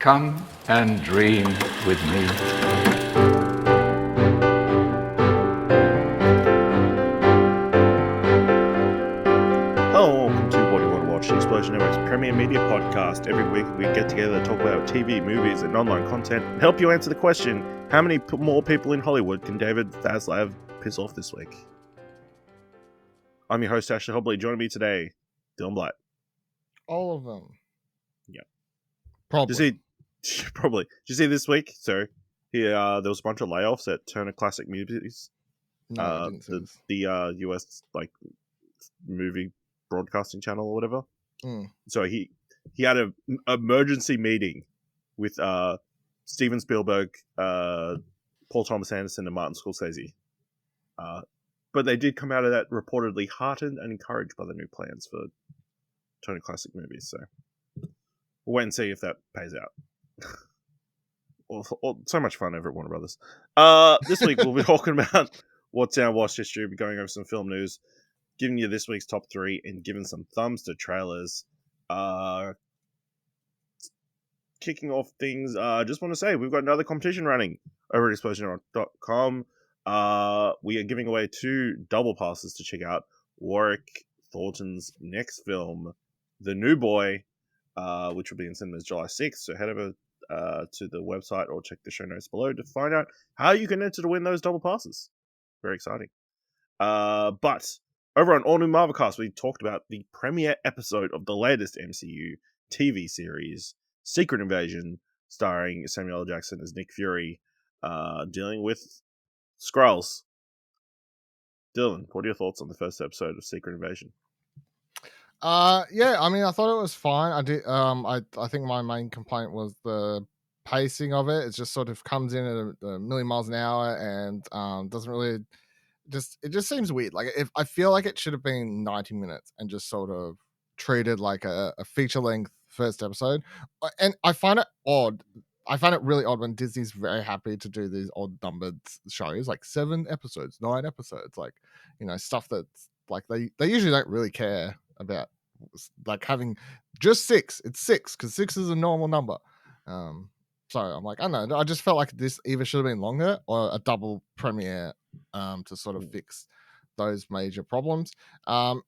Come and dream with me. Hello, welcome to What Do You Want to Watch, the Explosion Network's premier media podcast. Every week we get together to talk about TV, movies, and online content and help you answer the question, how many more people in Hollywood can David Zaslav piss off this week? I'm your host, Ashley Hobley. Joining me today, Dylan Blatt. All of them. Yeah. Probably. Probably. Did you see this week? So, there was a bunch of layoffs at Turner Classic Movies. No, I didn't see this. The US movie broadcasting channel or whatever. So he had an emergency meeting with Steven Spielberg, Paul Thomas Anderson, and Martin Scorsese. But they did come out of that reportedly heartened and encouraged by the new plans for Turner Classic Movies. So we'll wait and see if that pays out. So much fun over at Warner Brothers. This week we'll be talking about what's in our watch history. We'll be going over some film news, giving you this week's top 3, and giving some thumbs to trailers. Kicking off things, just want to say we've got another competition running over at explosion.com. We are giving away 2 double passes to check out Warwick Thornton's next film, The New Boy, which will be in cinemas July 6th. So head over to the website or check the show notes below to find out how you can enter to win those double passes. Very exciting. But over on All New Marvelcast, we talked about the premiere episode of the latest MCU TV series, Secret Invasion, starring Samuel L. Jackson as Nick Fury, dealing with Skrulls. Dylan, what are your thoughts on the first episode of Secret Invasion? Yeah, I mean, I thought it was fine. I did. I think my main complaint was the pacing of it. It just sort of comes in at a million miles an hour and doesn't really. It just seems weird. Like if I feel like it should have been 90 minutes and just sort of treated like a feature length first episode. And I find it odd. I find it really odd when Disney's very happy to do these odd numbered shows, like 7 episodes, 9 episodes, like, you know, stuff that's like they usually don't really care about, like having just 6. It's 6 because 6 is a normal number. So I'm like, I don't know. I just felt like this either should have been longer or a double premiere to sort of fix those major problems.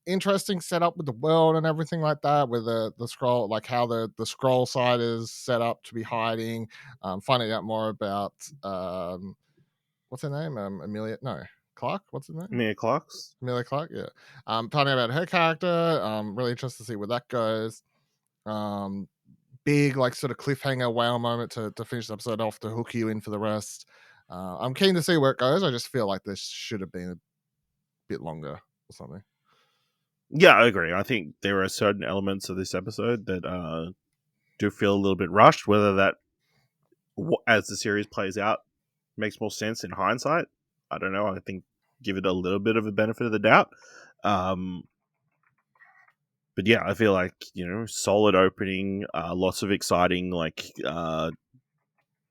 Interesting setup with the world and everything like that, with the scroll, like how the scroll side is set up to be hiding. Finding out more about what's her name? Amelia? No, Clark. What's her name? Amelia Clark. Amelia Clark. Yeah. Finding out about her character. Really interested to see where that goes. Big like sort of cliffhanger wow moment to finish the episode off to hook you in for the rest. I'm keen to see where it goes. I just feel like this should have been a bit longer or something. Yeah, I agree. I think there are certain elements of this episode that do feel a little bit rushed. Whether that, as the series plays out, makes more sense in hindsight, I don't know. I think give it a little bit of a benefit of the doubt. But yeah, I feel like, you know, solid opening, lots of exciting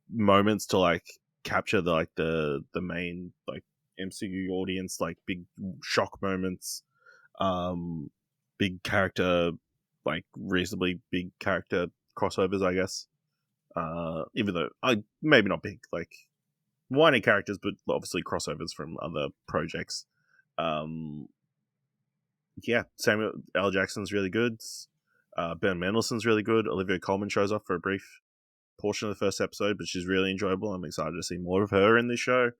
moments to like capture the main like MCU audience, like big shock moments, big character, like reasonably big character crossovers, I guess. Even though maybe not big, like whiny characters, but obviously crossovers from other projects. Yeah, Samuel L. Jackson's really good. Ben Mendelsohn's really good. Olivia Colman shows up for a brief portion of the first episode, but she's really enjoyable. I'm excited to see more of her in this show.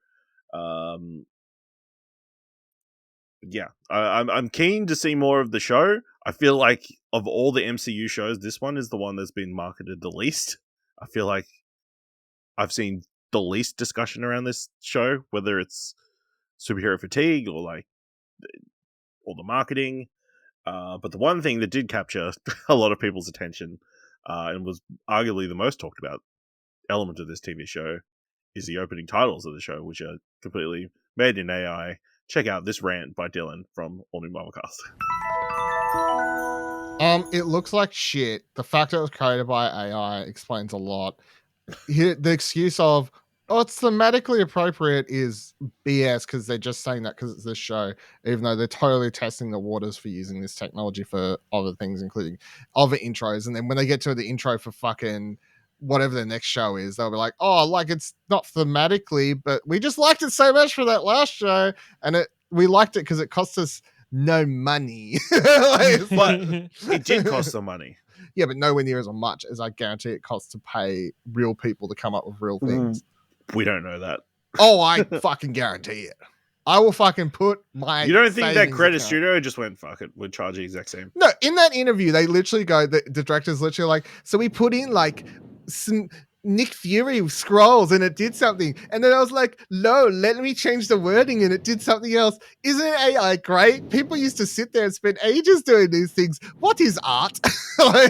Yeah, I'm keen to see more of the show. I feel like of all the MCU shows, this one is the one that's been marketed the least. I feel like I've seen the least discussion around this show, whether it's superhero fatigue or like all the marketing. But the one thing that did capture a lot of people's attention and was arguably the most talked about element of this TV show is the opening titles of the show, which are completely made in AI. Check out this rant by Dylan from All New Marvelcast. It looks like shit. The fact that it was created by AI explains a lot. The excuse of, oh, it's thematically appropriate is BS because they're just saying that because it's this show, even though they're totally testing the waters for using this technology for other things, including other intros. And then when they get to the intro for fucking whatever the next show is, they'll be like, oh, like it's not thematically, but we just liked it so much for that last show, and we liked it because it cost us no money. But it did cost some money. Yeah, but nowhere near as much as I guarantee it costs to pay real people to come up with real things. We don't know that. Oh, I fucking guarantee it. I will fucking put my. You don't think that Credit account. Studio just went, fuck it, we'll charge the exact same? No, in that interview, they literally go, the director's literally like, so we put in like some Nick Fury scrolls and it did something. And then I was like, no, let me change the wording and it did something else. Isn't AI great? People used to sit there and spend ages doing these things. What is art? Oh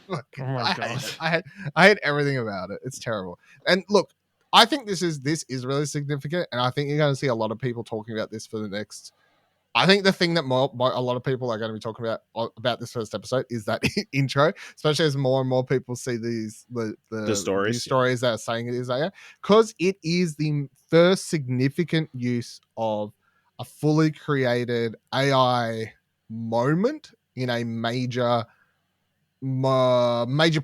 my god. I hate everything about it. It's terrible. And look, I think this is really significant, and I think you're going to see a lot of people talking about this for the next. I think the thing that a lot of people are going to be talking about this first episode is that intro, especially as more and more people see the stories, news stories that are saying it is AI, because it is the first significant use of a fully created AI moment in a major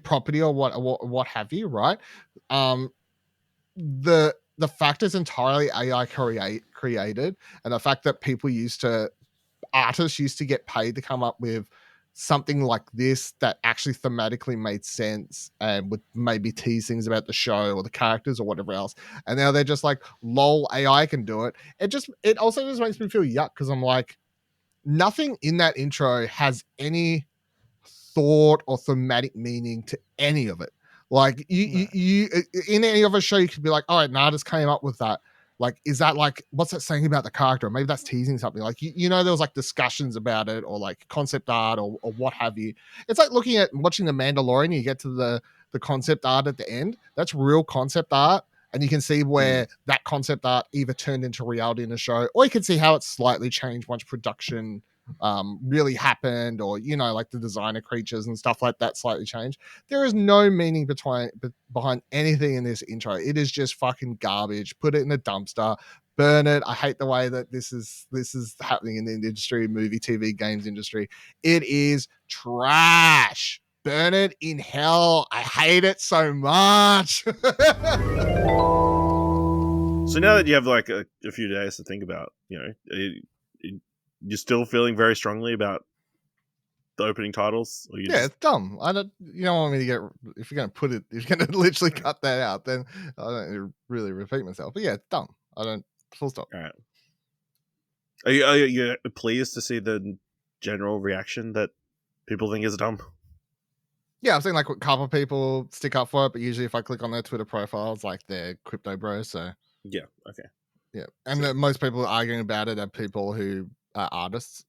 property or what have you, right? The fact it's entirely AI created, and the fact that artists used to get paid to come up with something like this that actually thematically made sense and would maybe tease things about the show or the characters or whatever else, and now they're just like, lol, AI can do it. It also just makes me feel yuck, because I'm like, nothing in that intro has any thought or thematic meaning to any of it. Like you in any other show, you could be like, all right, an artist came up with that. Like, is that like, what's that saying about the character? Maybe that's teasing something. Like, there was like discussions about it, or like concept art, or what have you. It's like watching The Mandalorian. You get to the concept art at the end. That's real concept art. And you can see where that concept art either turned into reality in the show, or you can see how it's slightly changed once production really happened, or like the designer creatures and stuff like that slightly changed. There is no meaning behind anything in this intro. It is just fucking garbage. Put it in the dumpster, burn it. I hate the way that this is happening in the industry, movie, TV, games industry. It is trash. Burn it in hell. I hate it so much. So now that you have like a few days to think about, you're still feeling very strongly about the opening titles? Or it's dumb. You don't want me to get, if you're going to literally cut that out, then I don't really repeat myself. But yeah, it's dumb. I don't, full stop. All right. Are you pleased to see the general reaction that people think is dumb? Yeah, I've seen like a couple of people stick up for it, but usually if I click on their Twitter profiles, like they're crypto bros. So yeah, okay. Yeah, and most people arguing about it are people who are artists.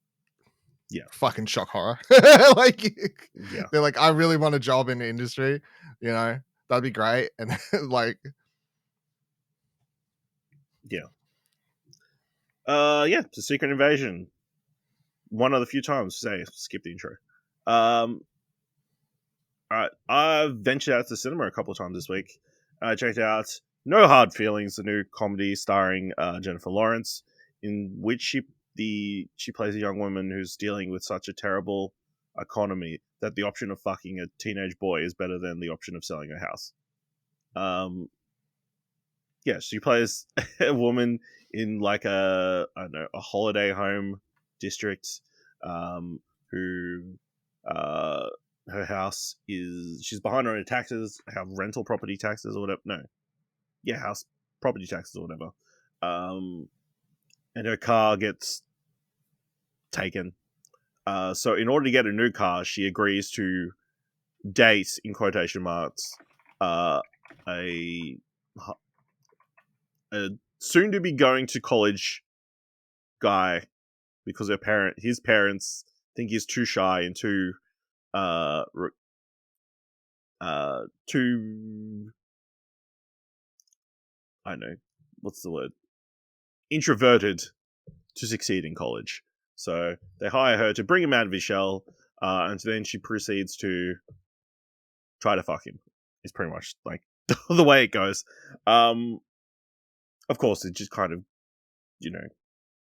Yeah, fucking shock horror. They're like, I really want a job in the industry. That'd be great. And like, it's a Secret Invasion. One of the few times, skip the intro. All right, I've ventured out to the cinema a couple of times this week. I checked out No Hard Feelings, the new comedy starring Jennifer Lawrence, in which she plays a young woman who's dealing with such a terrible economy that the option of fucking a teenage boy is better than the option of selling a house. She plays a woman in like a holiday home district, who her house she's behind on her taxes, have rental property taxes or whatever. House property taxes or whatever. And her car gets taken. So in order to get a new car, she agrees to date, in quotation marks, a soon to be going to college guy, because his parents think he's too shy and too I don't know, what's the word? Introverted to succeed in college. So they hire her to bring him out of his shell, and then she proceeds to try to fuck him. It's pretty much like the way it goes. Of course, it just kind of,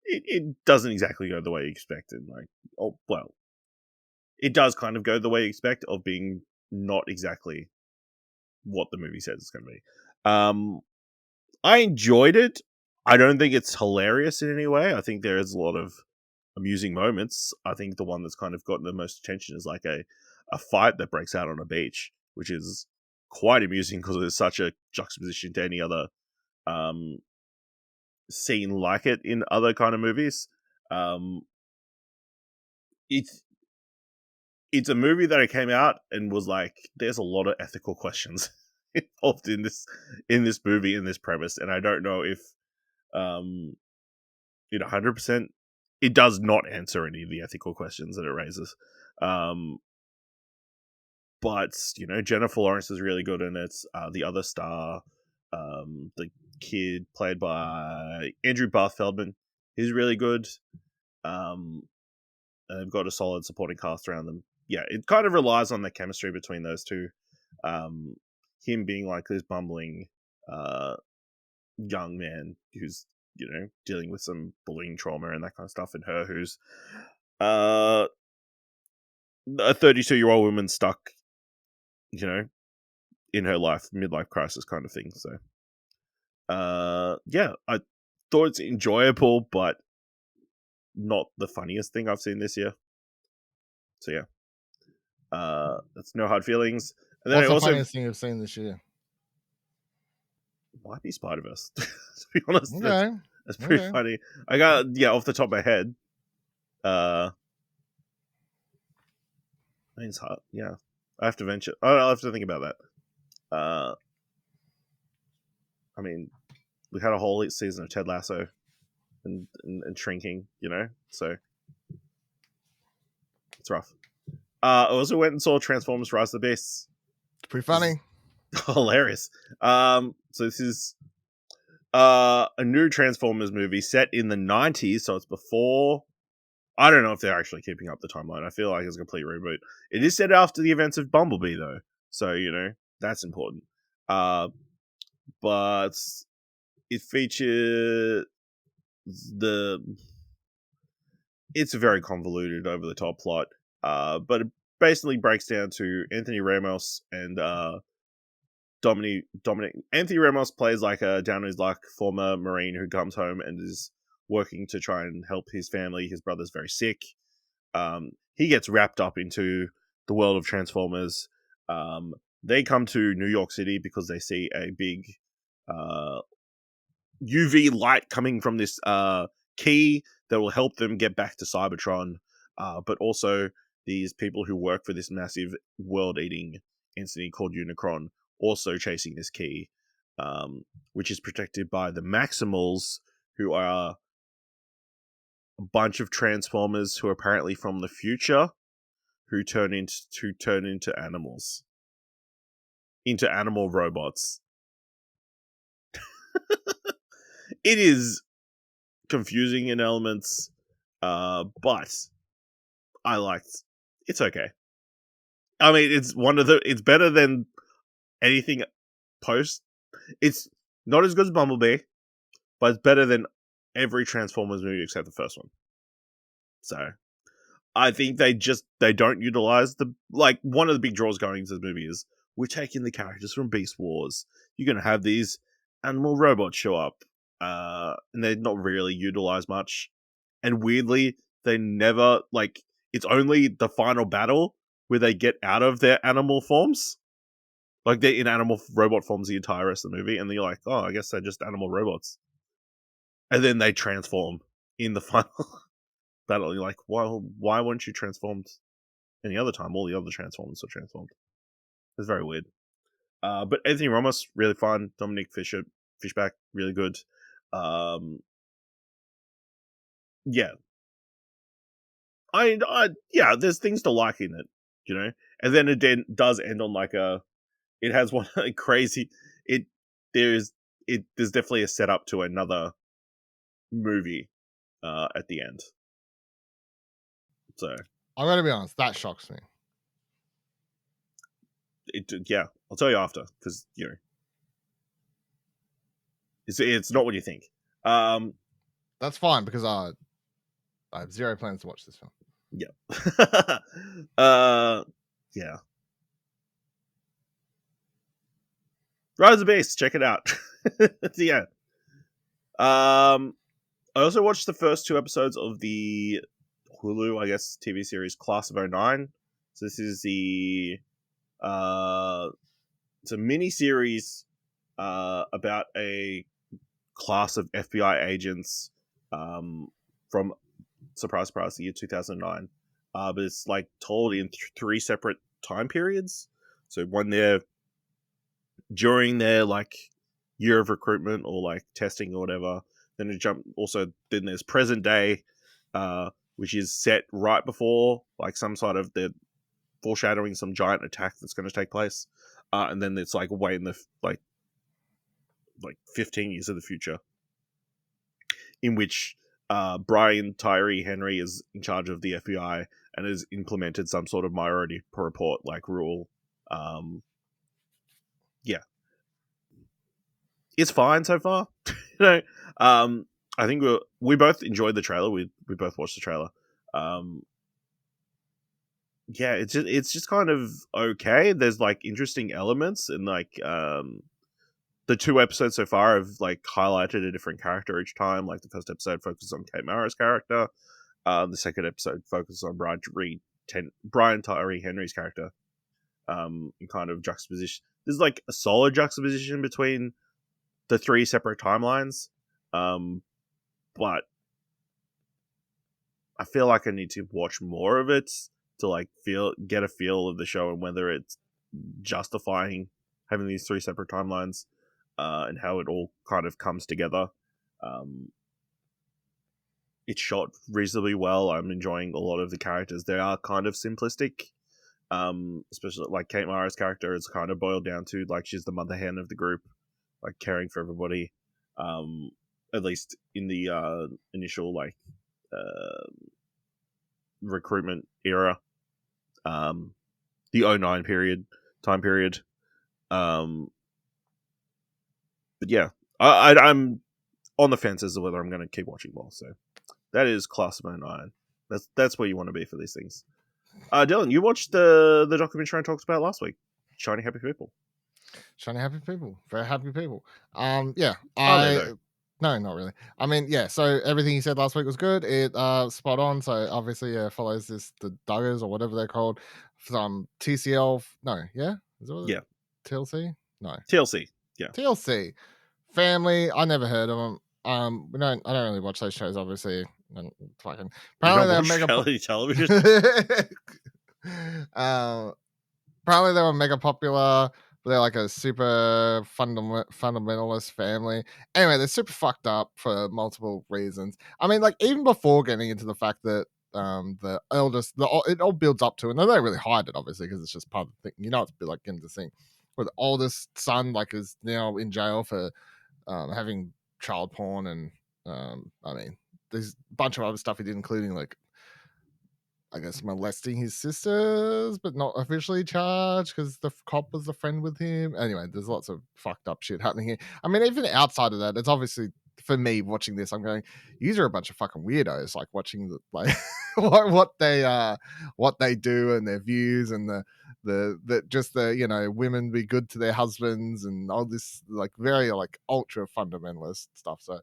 it doesn't exactly go the way you expected. It does kind of go the way you expect, of being not exactly what the movie says it's going to be. I enjoyed it. I don't think it's hilarious in any way. I think there is a lot of amusing moments. I think the one that's kind of gotten the most attention is like a fight that breaks out on a beach, which is quite amusing because it's such a juxtaposition to any other scene like it in other kind of movies. It's a movie that I came out and was like, there's a lot of ethical questions involved in this movie, in this premise, and I don't know if 100% it does not answer any of the ethical questions that it raises. But Jennifer Lawrence is really good in it. The other star, the kid played by Andrew Barth Feldman, he's really good. And they've got a solid supporting cast around them. Yeah, it kind of relies on the chemistry between those two. Him being like this bumbling young man who's dealing with some bullying trauma and that kind of stuff, and her who's a 32-year-old woman stuck in her midlife crisis kind of thing. So yeah, I thought it's enjoyable, but not the funniest thing I've seen this year. So yeah, that's No Hard Feelings. And then What's the funniest thing you've seen this year? Might be Spider-Verse. To be honest, Okay. that's pretty funny. I got off the top of my head. I mean, it's hard. Yeah, I have to venture. I'll have to think about that. I mean, we had a whole season of Ted Lasso and Shrinking, so it's rough. I also went and saw Transformers: Rise of the Beasts. It's pretty funny. Hilarious. So this is a new Transformers movie set in the 90s, so it's before. I don't know if they're actually keeping up the timeline. I feel like it's a complete reboot. It is set after the events of Bumblebee, though, so that's important. But it features it's a very convoluted, over the top plot. But it basically breaks down to Anthony Ramos and Dominic. Anthony Ramos plays like a down on his luck former Marine who comes home and is working to try and help his family. His brother's very sick. He gets wrapped up into the world of Transformers. They come to New York City because they see a big UV light coming from this key that will help them get back to Cybertron. But also these people who work for this massive world-eating entity called Unicron also chasing this key, which is protected by the Maximals, who are a bunch of Transformers who are apparently from the future, who turn into animals, into animal robots. It is confusing in elements, but I liked. It's okay. I mean, it's better than anything post. It's not as good as Bumblebee, but it's better than every Transformers movie except the first one. So I think they don't utilize one of the big draws going into the movie is we're taking the characters from Beast Wars. You're going to have these animal robots show up, and they're not really utilized much. And weirdly, they never it's only the final battle where they get out of their animal forms. Like, they're in animal robot forms the entire rest of the movie, and then you're like, oh, I guess they're just animal robots. And then they transform in the final battle. You're like, why weren't you transformed any other time? All the other Transformers are transformed. It's very weird. But Anthony Ramos, really fun. Dominic Fishback, really good. Yeah. Yeah, there's things to like in it, And then it does end on it has one crazy. There's definitely a setup to another movie at the end. So I'm gonna be honest, that shocks me. Yeah, I'll tell you after, because it's not what you think. That's fine because I have zero plans to watch this film. Yeah. Yeah. Rise of the Beast, check it out. Yeah. I also watched the first 2 episodes of the Hulu, I guess, TV series Class of '09. So this is it's a mini series about a class of FBI agents from surprise, the year 2009. But it's like told in 3 separate time periods. So when they're during their like year of recruitment or like testing or whatever, then then there's present day, which is set right before like some sort of the foreshadowing some giant attack that's going to take place, and then it's like way in the like 15 years of the future, in which Brian Tyree Henry is in charge of the FBI and has implemented some sort of minority report like rule. Yeah, it's fine so far. I think we both enjoyed the trailer. We both watched the trailer. Yeah, it's just kind of okay. There's like interesting elements, and like the 2 episodes so far have like highlighted a different character each time. Like the first episode focuses on Kate Mara's character. The second episode focuses on Brian Tyree Henry's character. In kind of juxtaposition. There's like a solid juxtaposition between the 3 separate timelines. But I feel like I need to watch more of it to like get a feel of the show and whether it's justifying having these 3 separate timelines, and how it all kind of comes together. It's shot reasonably well. I'm enjoying a lot of the characters. They are kind of simplistic, especially like Kate Mara's character is kind of boiled down to like she's the mother hen of the group, like caring for everybody. At least in the initial like recruitment era, the 09 time period. But yeah, I'm on the fence as to whether I'm going to keep watching more. So that is Class of '09. That's where you want to be for these things. Dylan, you watched the documentary I talked about last week, Shiny Happy People. Shiny happy people, very happy people. Yeah, Are they, though? no, not really. I mean, yeah. So everything you said last week was good. It spot on. So obviously, follows the Duggars or whatever they're called, from TCL. No, yeah, is that what Yeah. TLC? No, TLC. Yeah. TLC family. I never heard of them. I don't really watch those shows. Obviously, and fucking apparently they're mega reality television. Apparently they were mega popular. They're like a super fundamentalist family. Anyway, they're super fucked up for multiple reasons. I mean, like even before getting into the fact that the eldest, it all builds up to, and they don't really hide it obviously because it's just part of the thing. You know, it's a bit like in the thing where the oldest son like is now in jail for having child porn, and I mean, there's a bunch of other stuff he did, including like, I guess, molesting his sisters, but not officially charged because the cop was a friend with him. Anyway, there's lots of fucked up shit happening here. I mean, even outside of that, it's obviously, for me watching this, I'm going, these are a bunch of fucking weirdos. Like watching the like what they do and their views and the women be good to their husbands and all this like very like ultra fundamentalist stuff. So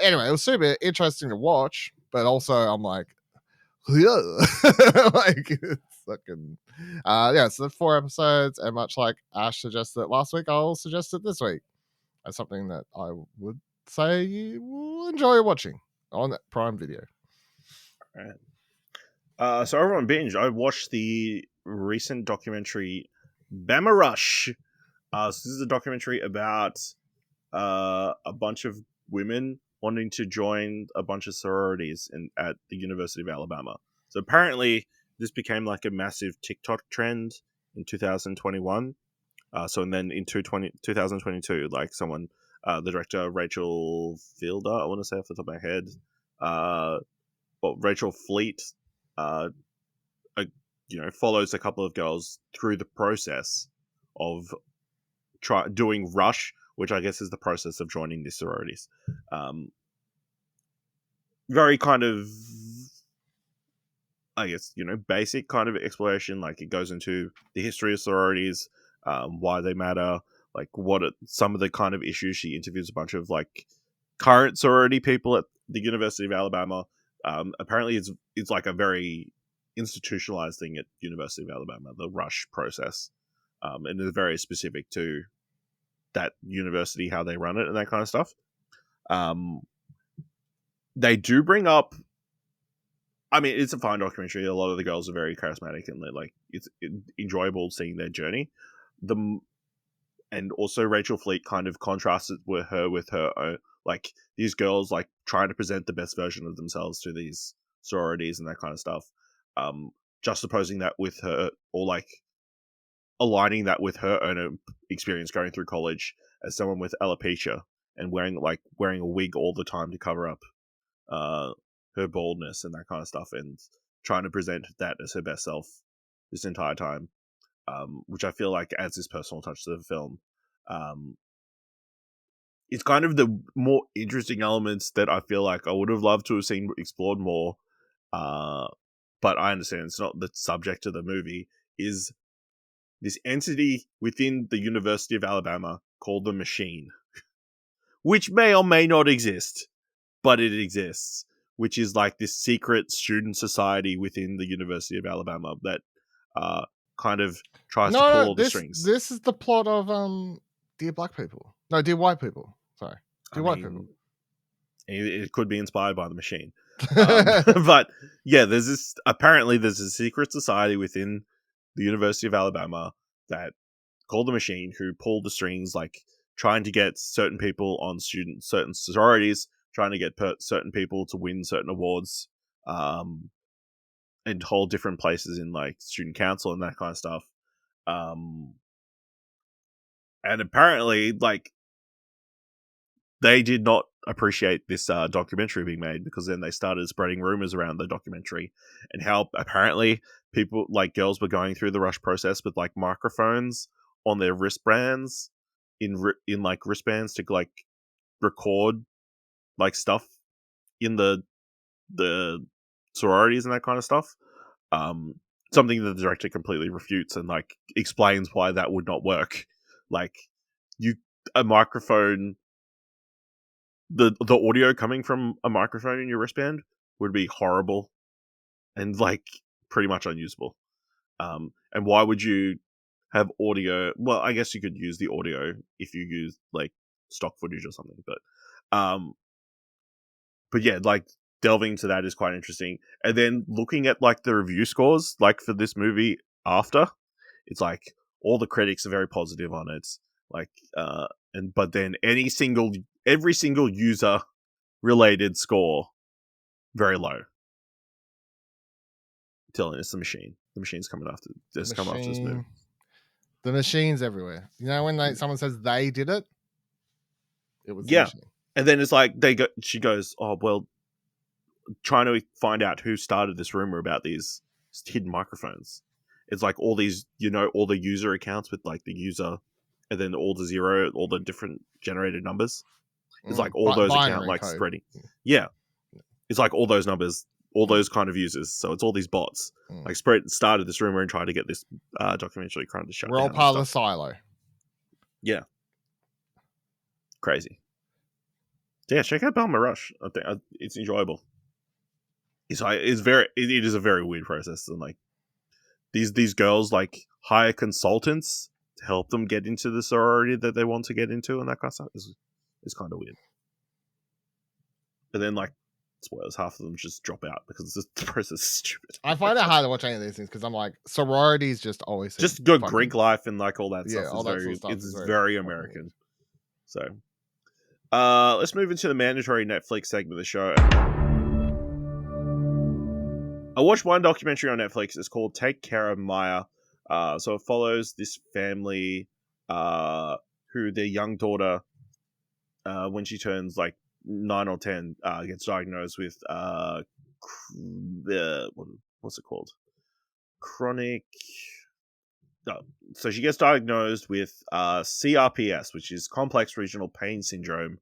anyway, it was super interesting to watch, but also I'm like, like it's fucking yeah. So 4 episodes, and much like Ash suggested last week, I'll suggest it this week as something that I would say you will enjoy watching on that Prime Video. All right. So everyone binge. I watched the recent documentary Bama Rush. So this is a documentary about a bunch of women wanting to join a bunch of sororities at the University of Alabama. So apparently this became like a massive TikTok trend in 2021. And then in 2022, like someone, the director Rachel Fielder, I want to say off the top of my head, Rachel Fleet, follows a couple of girls through the process of doing Rush, which I guess is the process of joining these sororities. Very kind of, I guess, basic kind of exploration. Like it goes into the history of sororities, why they matter, like some of the kind of issues. She interviews a bunch of like current sorority people at the University of Alabama. Apparently, it's like a very institutionalized thing at University of Alabama, the rush process, and it's very specific to that university, how they run it, and that kind of stuff. They do bring up. I mean, it's a fine documentary. A lot of the girls are very charismatic, and they're like it's enjoyable seeing their journey. And also Rachel Fleet kind of contrasts it with her own, like these girls like trying to present the best version of themselves to these sororities and that kind of stuff. Juxtaposing that with her, or like aligning that with her own experience going through college as someone with alopecia and wearing a wig all the time to cover up her baldness and that kind of stuff, and trying to present that as her best self this entire time, which I feel like adds this personal touch to the film. It's kind of the more interesting elements that I feel like I would have loved to have seen explored more, but I understand it's not the subject of the movie, is this entity within the University of Alabama called the Machine, which may or may not exist, but it exists, which is like this secret student society within the University of Alabama that kind of tries to pull all the strings. This is the plot of Dear Black People. No, Dear White People. Sorry. Dear White People. It could be inspired by the Machine. But yeah, apparently there's a secret society within the University of Alabama that called the Machine, who pulled the strings, like trying to get certain people on certain sororities, trying to get certain people to win certain awards, and hold different places in like student council and that kind of stuff. And apparently, like, they did not appreciate this documentary being made, because then they started spreading rumors around the documentary and how apparently people, like girls, were going through the rush process with like microphones on their wristbands, in like wristbands to like record like stuff in the sororities and that kind of stuff. Something that the director completely refutes and like explains why that would not work. Like, a microphone, the audio coming from a microphone in your wristband would be horrible and like pretty much unusable. And why would you have audio? Well, I guess you could use the audio if you use like stock footage or something, but yeah, like delving into that is quite interesting. And then looking at like the review scores, like for this movie after, it's like all the critics are very positive on it. Like, but then every single user related score very low. Telling it's the Machine. The Machine's coming after. Come after this movie. The Machine's everywhere. You know when someone says they did it, it was the Machine. And then it's like she goes, oh well, trying to find out who started this rumor about these hidden microphones. It's like all these, all the user accounts with like the user, and then all the different generated numbers. It's like all those accounts like code. Spreading. Yeah. It's like all those numbers, all those kind of users. So it's all these bots like started this rumor and tried to get this documentary kind of shut down. We're all part of the silo. Yeah. Crazy. Yeah, check out Belma Rush. I think it's enjoyable. It is a very weird process, and like these girls like hire consultants to help them get into the sorority that they want to get into, and that kind of stuff is kind of weird. But then, like, spoilers, half of them just drop out because the process is stupid. I find it hard to watch any of these things because I'm like, sororities just always just good Greek life and like all that stuff. All that sort of stuff it's very American. So, let's move into the mandatory Netflix segment of the show. I watched one documentary on Netflix. It's called Take Care of Maya. So it follows this family who their young daughter, when she turns like 9 or 10, gets diagnosed with what's it called? Chronic. No. So she gets diagnosed with CRPS, which is complex regional pain syndrome,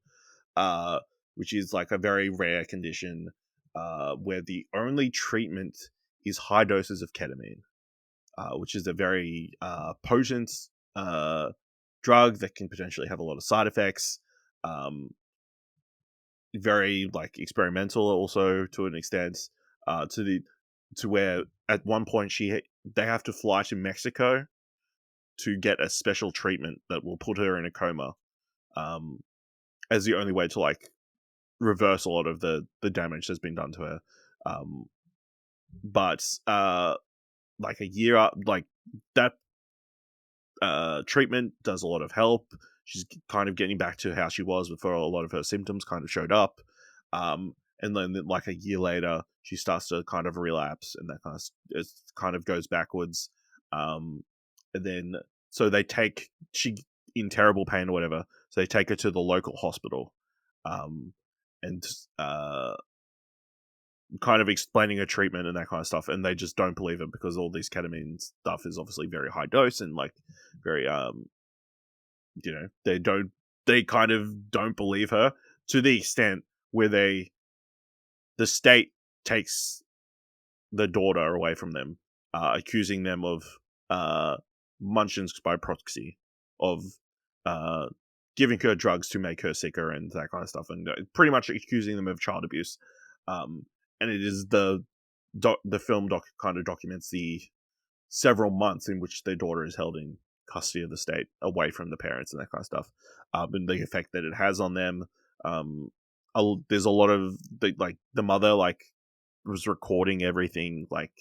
which is like a very rare condition where the only treatment is high doses of ketamine, which is a very potent drug that can potentially have a lot of side effects. Very like experimental, also to an extent. To where at one point they have to fly to Mexico to get a special treatment that will put her in a coma, as the only way to like reverse a lot of the damage that's been done to her. But like a year up, like that treatment does a lot of help. She's kind of getting back to how she was before a lot of her symptoms kind of showed up. And then like a year later, she starts to kind of relapse, and that it kind of goes backwards. And then so she in terrible pain or whatever. So they take her to the local hospital, and kind of explaining her treatment and that kind of stuff, and they just don't believe it because all these ketamine stuff is obviously very high dose and like very they kind of don't believe her to the extent where the state takes the daughter away from them, accusing them of Munchausen's by proxy, of giving her drugs to make her sicker and that kind of stuff, and pretty much accusing them of child abuse. And it is the film kind of documents the several months in which their daughter is held in custody of the state, away from the parents and that kind of stuff, and the effect that it has on them. There's a lot of the mother was recording everything. Like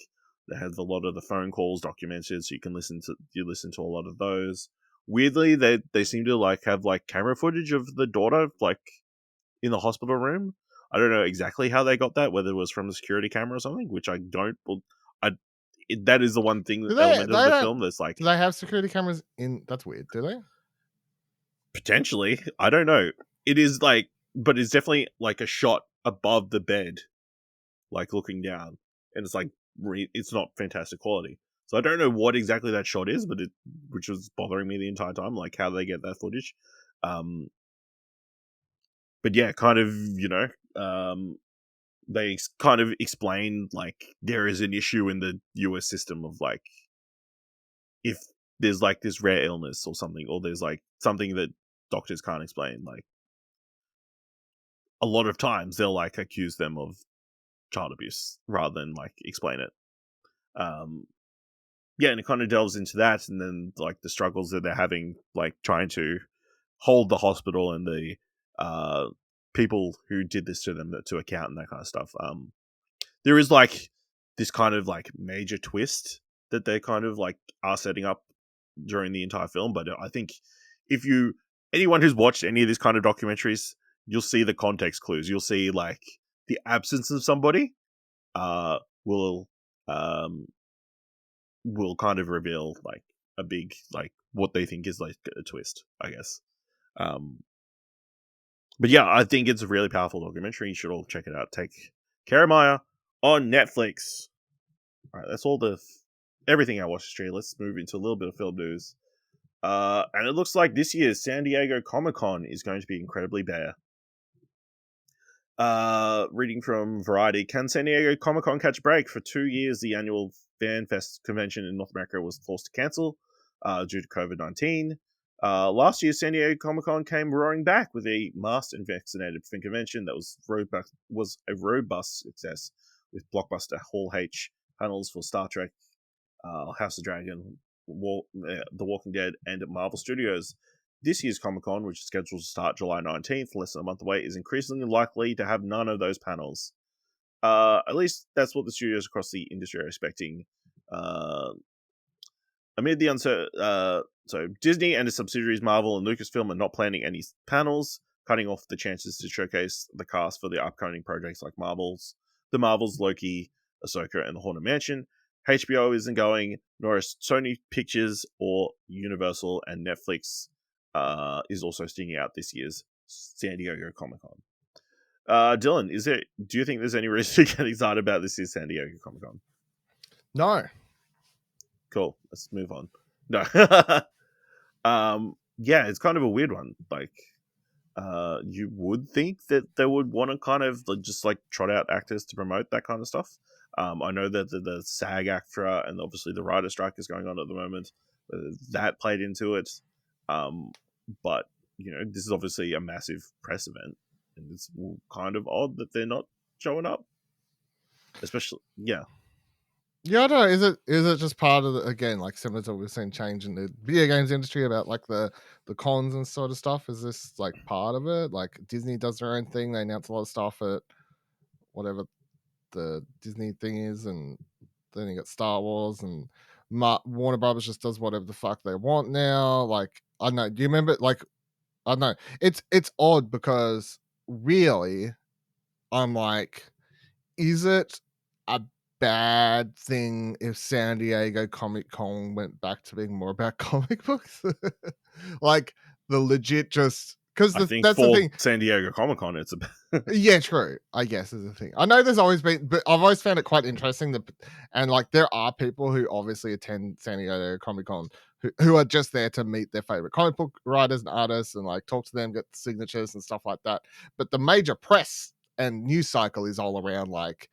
they have a lot of the phone calls documented, so you listen to a lot of those. Weirdly, they seem to have camera footage of the daughter in the hospital room. I don't know exactly how they got that, whether it was from a security camera or something, which I don't. That is the one thing element of the film that's do they have security cameras in? That's weird. Do they? Potentially, I don't know. It is but it's definitely a shot above the bed, looking down, and it's it's not fantastic quality. So I don't know what exactly that shot is, which was bothering me the entire time. How do they get that footage? But yeah, kind of, they kind of explain there is an issue in the US system of if there's this rare illness or something, or there's something that doctors can't explain, a lot of times they'll accuse them of child abuse rather than explain it. Yeah, and it kind of delves into that, and then the struggles that they're having trying to hold the hospital and the people who did this to them to account and that kind of stuff. There is this kind of major twist that they kind of are setting up during the entire film, but I think if anyone who's watched any of these kind of documentaries, you'll see the context clues. You'll see the absence of somebody will kind of reveal a big what they think is a twist, I guess. But yeah, I think it's a really powerful documentary. You should all check it out. Take Care of Maya on Netflix. All right, that's everything I watched today. Let's move into a little bit of film news. And it looks like this year's San Diego Comic-Con is going to be incredibly bare. Reading from Variety, can San Diego Comic-Con catch a break? For 2 years, the annual Fan Fest convention in North America was forced to cancel due to COVID-19. Last year's San Diego Comic-Con came roaring back with a masked and vaccinated fan convention that was a robust success, with blockbuster Hall H panels for Star Trek, House of Dragon, The Walking Dead, and Marvel Studios. This year's Comic-Con, which is scheduled to start July 19th, less than a month away, is increasingly likely to have none of those panels. At least that's what the studios across the industry are expecting. Amid the so Disney and its subsidiaries Marvel and Lucasfilm are not planning any panels, cutting off the chances to showcase the cast for the upcoming projects like The Marvels, Loki, Ahsoka, and The Haunted Mansion. HBO isn't going, nor is Sony Pictures or Universal, and Netflix is also sticking out this year's San Diego Comic-Con. Dylan, do you think there's any reason to get excited about this year's San Diego Comic-Con? No. Cool. Let's move on. No. Yeah, it's kind of a weird one. You would think that they would want to kind of just trot out actors to promote that kind of stuff. I know that the SAG-AFTRA and obviously the writer strike is going on at the moment. That played into it. But this is obviously a massive press event, and it's kind of odd that they're not showing up. Especially, yeah. Yeah, I don't know. Is it just part of again, like similar to what we've seen change in the video games industry about like the cons and sort of stuff? Is this like part of it? Like Disney does their own thing. They announce a lot of stuff at whatever the Disney thing is, and then you got Star Wars and Warner Brothers just does whatever the fuck they want now. Like I don't know. Do you remember? Like I don't know. It's odd because really, I'm like, is it a bad thing if San Diego Comic Con went back to being more about comic books? Like the legit just because I think that's the for thing. San Diego Comic Con, it's Yeah, true. I guess is the thing. I know there's always been, but I've always found it quite interesting that, and like there are people who obviously attend San Diego Comic Con who are just there to meet their favorite comic book writers and artists and like talk to them, get signatures and stuff like that. But the major press and news cycle is all around like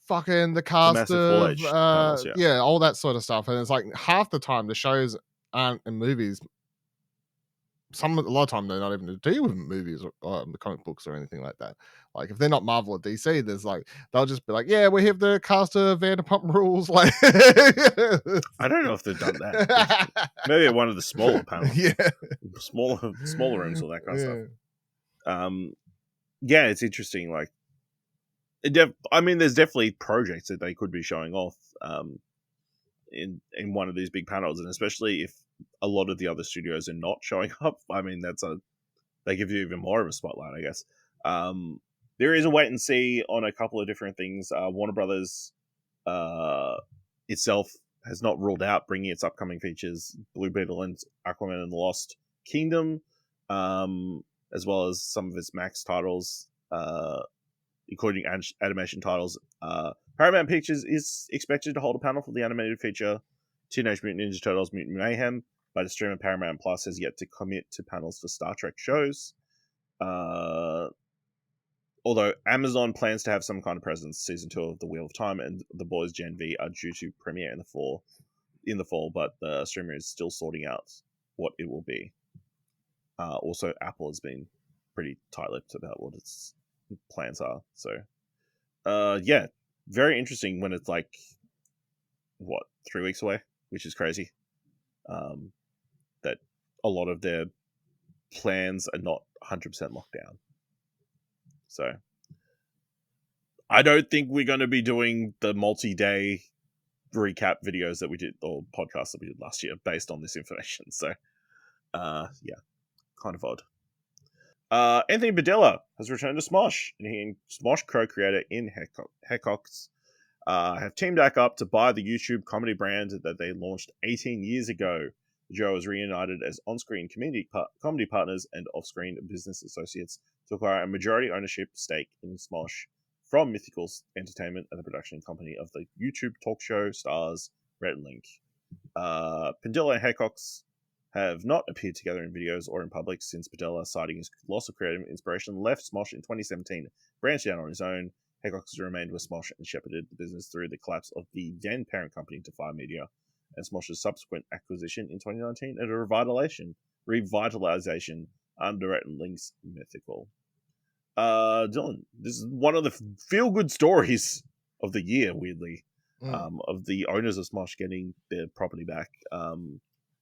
fucking the cast massive Full of H panels, yeah. all that sort of stuff. And it's like half the time the shows aren't in movies. A lot of time they're not even to do with movies or the comic books or anything like that. Like if they're not Marvel or DC, there's like they'll just be like, yeah, we have the cast of Vanderpump Rules. Like I don't know if they've done that. Maybe at one of the smaller panels, yeah, smaller rooms, all that kind of stuff. Yeah, it's interesting. Like, I mean, there's definitely projects that they could be showing off in one of these big panels, and especially if a lot of the other studios are not showing up. I mean, they give you even more of a spotlight, I guess. There is a wait and see on a couple of different things. Warner Brothers itself has not ruled out bringing its upcoming features, Blue Beetle and Aquaman and the Lost Kingdom, as well as some of its Max titles, including animation titles. Paramount Pictures is expected to hold a panel for the animated feature Teenage Mutant Ninja Turtles Mutant Mayhem, but the streamer Paramount Plus has yet to commit to panels for Star Trek shows. Although Amazon plans to have some kind of presence, season 2 of The Wheel of Time and The Boys Gen V are due to premiere in the fall, but the streamer is still sorting out what it will be. Also, Apple has been pretty tight-lipped about what its plans are. So, yeah, very interesting when it's like, 3 weeks away, which is crazy. That a lot of their plans are not 100% locked down. So, I don't think we're going to be doing the multi-day recap videos that we did, or podcasts that we did last year based on this information. So, yeah, kind of odd. Anthony Padilla has returned to Smosh, and he and Smosh co-creator Ian Henriques have teamed back up to buy the YouTube comedy brand that they launched 18 years ago. The duo was reunited as on-screen comedy partners and off-screen business associates to acquire a majority ownership stake in Smosh from Mythical Entertainment and the production company of the YouTube talk show stars Rhett and Link. Padilla and Henriques have not appeared together in videos or in public since Padilla, citing his loss of creative inspiration, left Smosh in 2017, branched out on his own. Henriques has remained with Smosh and shepherded the business through the collapse of the then parent company Defy Media and Smosh's subsequent acquisition in 2019 and a revitalization under Rhett and Link's Mythical. Dylan, this is one of the feel-good stories of the year, weirdly, of the owners of Smosh getting their property back.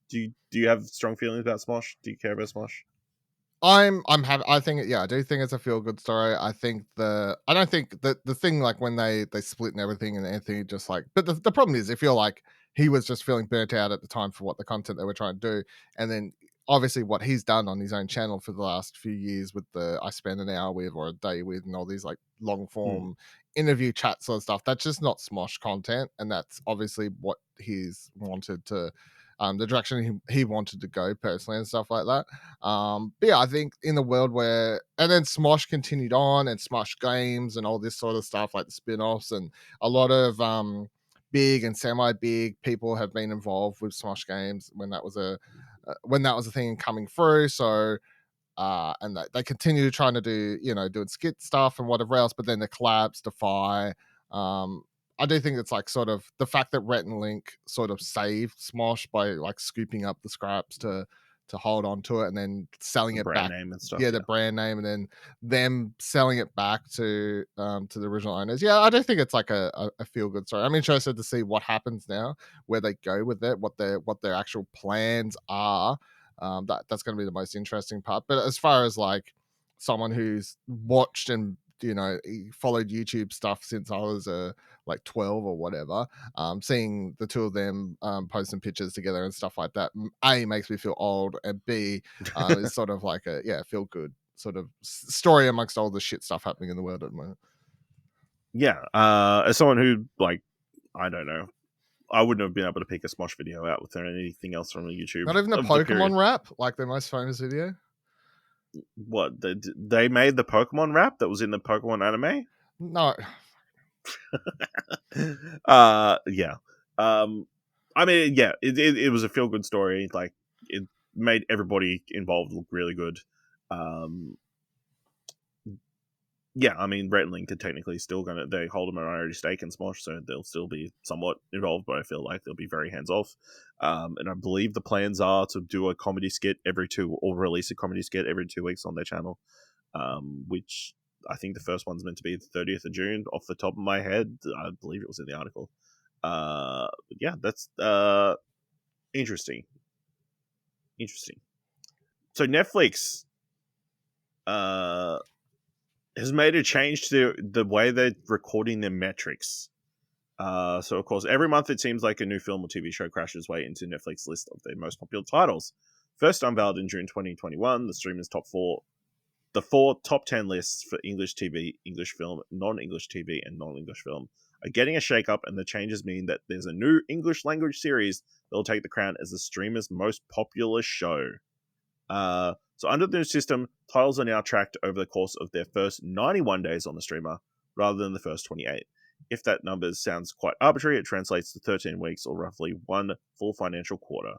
Do you have strong feelings about Smosh? Do you care about Smosh? I'm happy. I think I do think it's a feel good story. I don't think that the thing like when they split and everything and Anthony just like, but the problem is if you're like he was just feeling burnt out at the time for what the content they were trying to do, and then obviously what he's done on his own channel for the last few years with the I spend an hour with or a day with and all these like long form interview chats sort of stuff, that's just not Smosh content, and that's obviously what he's wanted to. The direction he wanted to go personally and stuff like that. But yeah, I think in the world where, and then Smosh continued on and Smosh Games and all this sort of stuff like the spin-offs and a lot of big and semi-big people have been involved with Smosh Games when that was a thing coming through. So and they continue trying to do, doing skit stuff and whatever else, but then the collabs, Defy. I do think it's like sort of the fact that Rhett and Link sort of saved Smosh by like scooping up the scraps to hold on to it and then selling The it brand back. name and stuff. Yeah, the brand name, and then them selling it back to the original owners. Yeah, I don't think it's like a feel good story. I'm interested to see what happens now, where they go with it, what their actual plans are. That's going to be the most interesting part. But as far as like someone who's watched and followed YouTube stuff since I was like 12 or whatever, seeing the two of them posting pictures together and stuff like that, A, makes me feel old, and B, is sort of like a feel good sort of story amongst all the shit stuff happening in the world at the moment. Yeah, as someone who, like, I don't know, I wouldn't have been able to pick a Smosh video out with anything else from YouTube. Not even the of the period. Pokemon rap, like their most famous video. What, they made the Pokemon rap that was in the Pokemon anime? No. Yeah. I mean, yeah, it was a feel good story. Like, it made everybody involved look really good. Yeah, I mean, Rhett and Link are technically still they hold a minority stake in Smosh, so they'll still be somewhat involved, but I feel like they'll be very hands off. And I believe the plans are to do a comedy skit or release a comedy skit every 2 weeks on their channel, which I think the first one's meant to be the 30th of June off the top of my head. I believe it was in the article. Yeah, that's interesting. So Netflix has made a change to the way they're recording their metrics. So, of course, every month it seems like a new film or TV show crashes way into Netflix's list of their most popular titles. First unveiled in June 2021, the streamer's the four top 10 lists for English TV, English film, non-English TV, and non-English film are getting a shake-up, and the changes mean that there's a new English language series that will take the crown as the streamer's most popular show. So under the new system, titles are now tracked over the course of their first 91 days on the streamer, rather than the first 28. If that number sounds quite arbitrary, it translates to 13 weeks, or roughly one full financial quarter.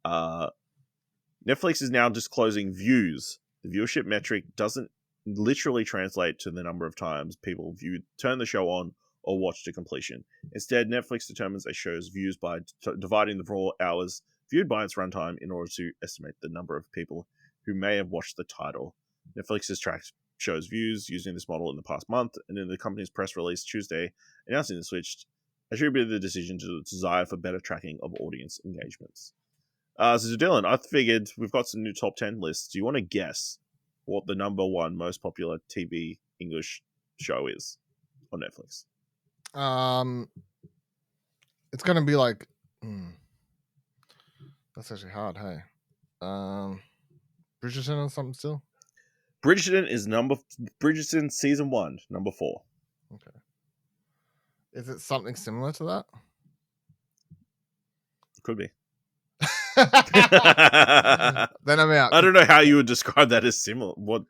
Netflix is now disclosing views. The viewership metric doesn't literally translate to the number of times people turn the show on or watch to completion. Instead, Netflix determines a show's views by dividing the raw hours viewed by its runtime in order to estimate the number of people who may have watched the title. Netflix has tracked shows' views using this model in the past month, and in the company's press release Tuesday announcing the switch, attributed the decision to the desire for better tracking of audience engagements. So Dylan, I figured we've got some new top 10 lists. Do you want to guess what the number one most popular TV English show is on Netflix? It's gonna be like that's actually hard, hey. Bridgerton or something still? Bridgerton season 1, number 4. Okay. Is it something similar to that? Could be. Then I'm out. I don't know how you would describe that as similar. What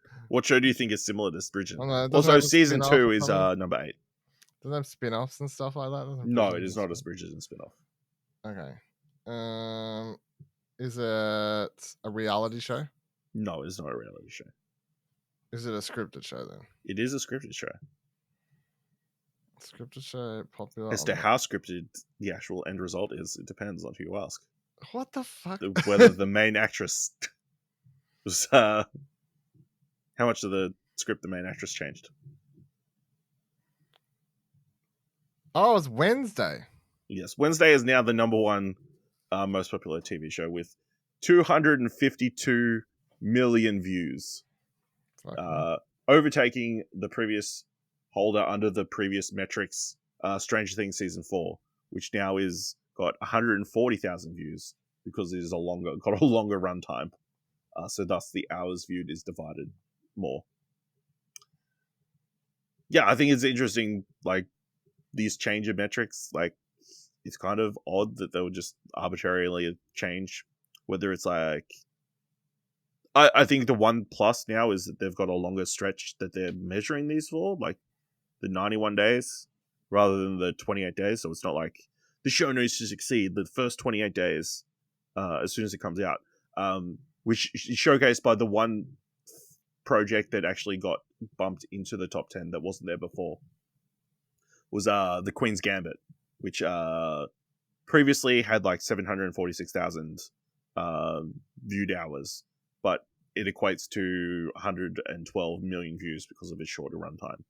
show do you think is similar to Bridgerton? Also, season 2 is number 8. Does it have spin-offs and stuff like that? No, it is not a Bridgerton spin-off. Okay. Is it a reality show? No, it's not a reality show. Is it a scripted show then? It is a scripted show. Scripted show, popular. As to how scripted the actual end result is, it depends on who you ask. What the fuck? Whether the main actress was how much of the script the main actress changed. Oh, it's Wednesday. Yes, Wednesday is now the number one most popular TV show with 252 million views, overtaking the previous holder under the previous metrics, Stranger Things season 4, which now is got 140,000 views because it is got a longer runtime. So thus the hours viewed is divided more. Yeah, I think it's interesting, like, these change of metrics. Like, it's kind of odd that they would just arbitrarily change, whether it's like, I think the one plus now is that they've got a longer stretch that they're measuring these for, like the 91 days rather than the 28 days. So it's not like the show needs to succeed the first 28 days as soon as it comes out, which is showcased by the one project that actually got bumped into the top 10 that wasn't there before was The Queen's Gambit, which previously had like 746,000 viewed hours, but it equates to 112 million views because of its shorter runtime.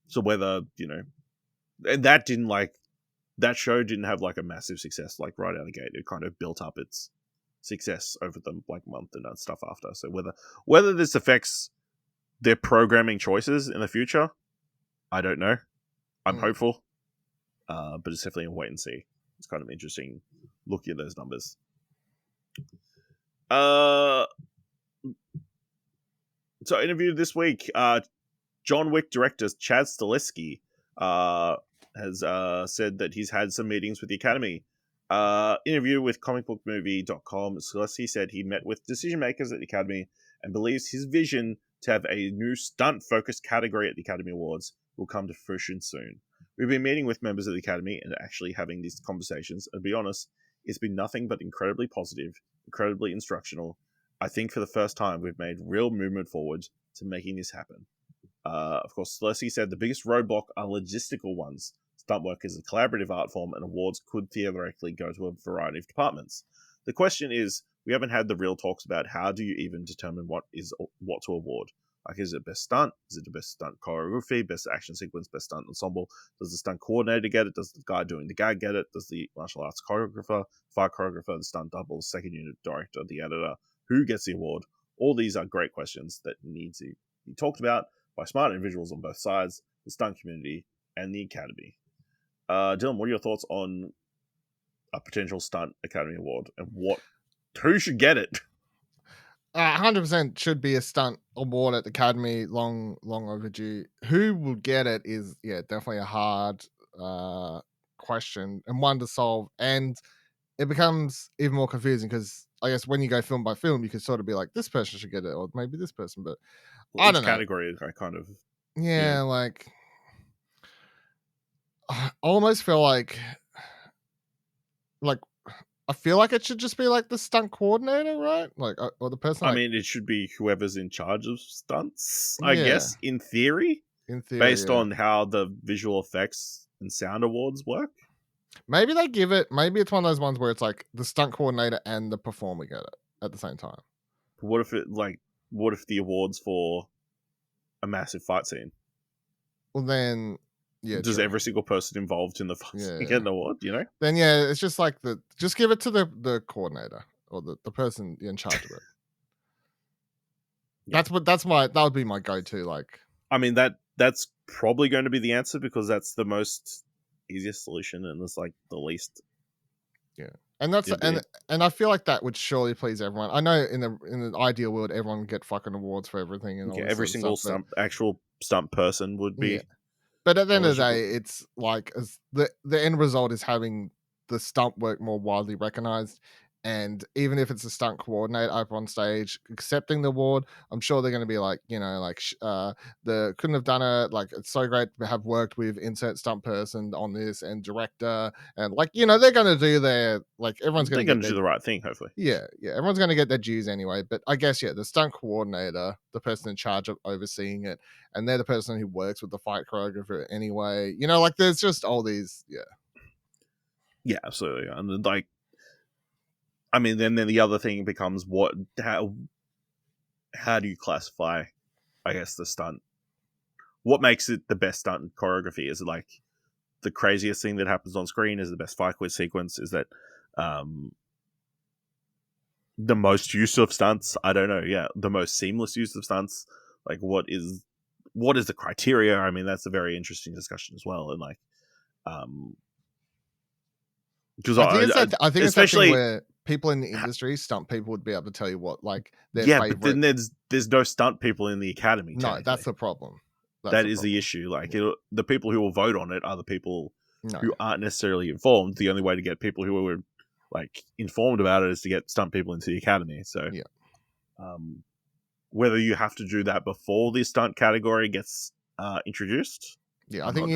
So whether, and that show didn't have like a massive success like right out of the gate. It kind of built up its success over the like month and that stuff after. So whether this affects their programming choices in the future, I don't know. I'm hopeful, but it's definitely a wait and see. It's kind of interesting looking at those numbers. So interviewed this week, John Wick director Chad Stahelski has said that he's had some meetings with the Academy. Interview with comicbookmovie.com, Stahelski said he met with decision makers at the Academy and believes his vision to have a new stunt-focused category at the Academy Awards will come to fruition soon. We've been meeting with members of the Academy and actually having these conversations, and to be honest, it's been nothing but incredibly positive, incredibly instructional. I think for the first time we've made real movement forward to making this happen. Of course, Stahelski said the biggest roadblock are logistical ones. Stunt work is a collaborative art form and awards could theoretically go to a variety of departments. The question is, we haven't had the real talks about how do you even determine what to award. Like, is it best stunt? Is it the best stunt choreography? Best action sequence? Best stunt ensemble? Does the stunt coordinator get it? Does the guy doing the gag get it? Does the martial arts choreographer, fight choreographer, the stunt double, second unit director, the editor? Who gets the award? All these are great questions that need to be talked about by smart individuals on both sides, the stunt community and the Academy. Dylan, what are your thoughts on a potential stunt Academy Award and who should get it? 100% should be a stunt award at the Academy. Long overdue. Who will get it is definitely a hard question and one to solve, and it becomes even more confusing because I guess when you go film by film, you can sort of be like, this person should get it, or maybe this person. But I don't know. Category, I kind of like I almost feel like I feel like it should just be like the stunt coordinator, right? Like, or the person. I mean, it should be whoever's in charge of stunts, I guess, in theory. Based on how the visual effects and sound awards work. Maybe they give it. Maybe it's one of those ones where it's like the stunt coordinator and the performer get it at the same time. But what if the awards for a massive fight scene? Well, then. Yeah, does every single person involved in the fight get an award, Then it's just like just give it to the coordinator or the person in charge of it. Yeah. That would be my go-to. Like, I mean, that's probably going to be the answer because that's the most easiest solution and it's like the least. Yeah. And that's and I feel like that would surely please everyone. I know in the ideal world everyone would get fucking awards for everything and all every single actual stunt person would be. Yeah. But at the end of the day, it's like the end result is having the stunt work more widely recognized. And even if it's a stunt coordinator up on stage accepting the award, I'm sure they're going to be like, the couldn't have done it. Like, it's so great to have worked with insert stunt person on this and director. And they're going to do everyone's going to do the right thing, hopefully. Yeah. Everyone's going to get their dues anyway. But I guess, the stunt coordinator, the person in charge of overseeing it, and they're the person who works with the fight choreographer anyway. There's just all these, Yeah, absolutely. And I mean, then the other thing becomes how do you classify, I guess, the stunt? What makes it the best stunt choreography? Is it like the craziest thing that happens on screen? Is it the best fight sequence? Is that the most use of stunts? I don't know. Yeah, the most seamless use of stunts. Like, what is the criteria? I mean, that's a very interesting discussion as well. And because I think especially where people in the industry, stunt people would be able to tell you what their favorite. But then there's no stunt people in the Academy. No, that's the problem. That is the issue. The people who will vote on it are the people who aren't necessarily informed. The only way to get people who are informed about it is to get stunt people into the Academy. So whether you have to do that before the stunt category gets introduced. Yeah, I think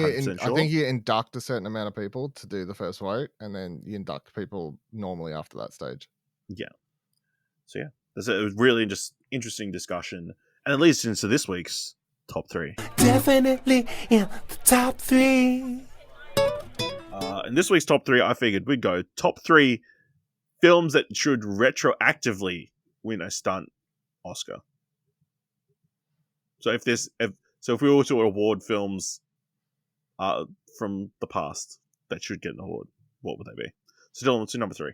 you induct a certain amount of people to do the first vote, and then you induct people normally after that stage. Yeah. So that's a really just interesting discussion, and it leads into this week's top 3. Definitely in the top 3. In this week's top 3, I figured we'd go top 3 films that should retroactively win a stunt Oscar. So if we were to award films from the past that should get an award, what would they be? So Dylan, what's your number 3?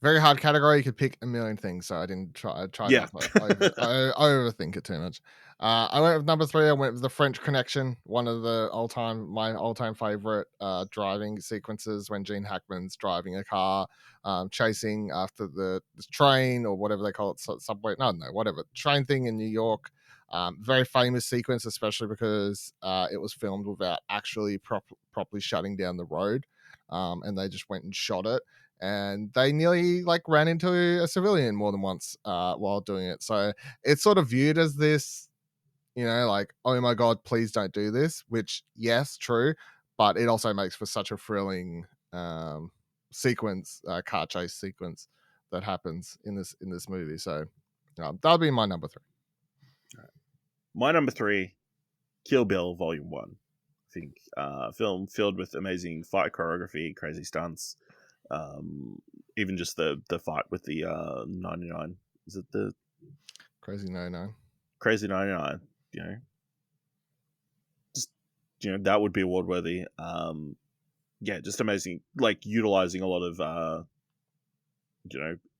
Very hard category. You could pick a million things, so I didn't try. I tried Yeah. not to I overthink it too much. I went with number 3. I went with The French Connection, one of my all-time favorite driving sequences when Gene Hackman's driving a car, chasing after the train or whatever they call it, subway. No, whatever train thing in New York. Very famous sequence, especially because it was filmed without actually properly shutting down the road, and they just went and shot it. And they nearly ran into a civilian more than once while doing it. So it's sort of viewed as this, oh my God, please don't do this, which, yes, true. But it also makes for such a thrilling sequence, car chase sequence that happens in this movie. So that'll be my number 3. My number 3, Kill Bill Volume 1. I think film filled with amazing fight choreography, crazy stunts. Even just the fight with the 99. Is it the Crazy 99? Crazy 99? Just that would be award worthy. Just amazing. Utilizing a lot of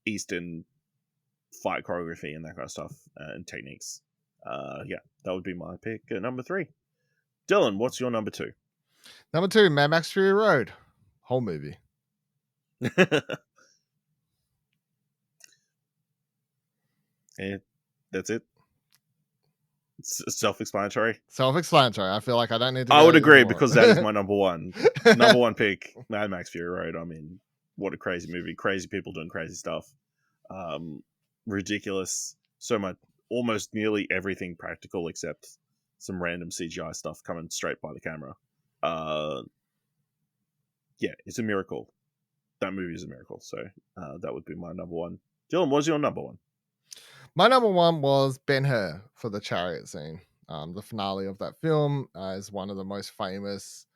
Eastern fight choreography and that kind of stuff and techniques. That would be my pick at number 3. Dylan, what's your number 2? Number 2, Mad Max Fury Road. Whole movie. And that's it. It's self-explanatory. Self-explanatory. I feel like I don't need to. I would agree more. because that is my number 1. Number 1 pick, Mad Max Fury Road. I mean, what a crazy movie! Crazy people doing crazy stuff. Ridiculous. So much, almost nearly everything practical except some random CGI stuff coming straight by the camera. It's a miracle. That movie is a miracle. So that would be my number 1. Dylan, what's your number 1? My number 1 was Ben-Hur for the chariot scene. The finale of that film is one of the most famous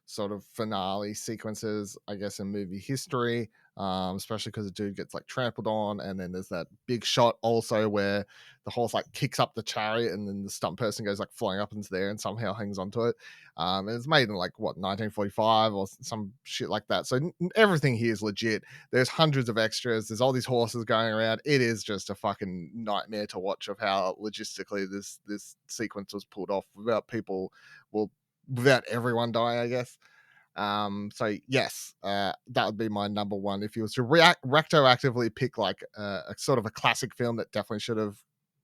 sort of finale sequences, I guess, in movie history, especially because the dude gets trampled on, and then there's that big shot also where the horse kicks up the chariot, and then the stunt person goes flying up into there and somehow hangs onto it. And it's made in 1945 or some shit like that. So everything here is legit. There's hundreds of extras. There's all these horses going around. It is just a fucking nightmare to watch of how logistically this sequence was pulled off without everyone dying, I guess. So yes, that would be my number 1. If you was to retroactively pick a sort of a classic film that definitely should have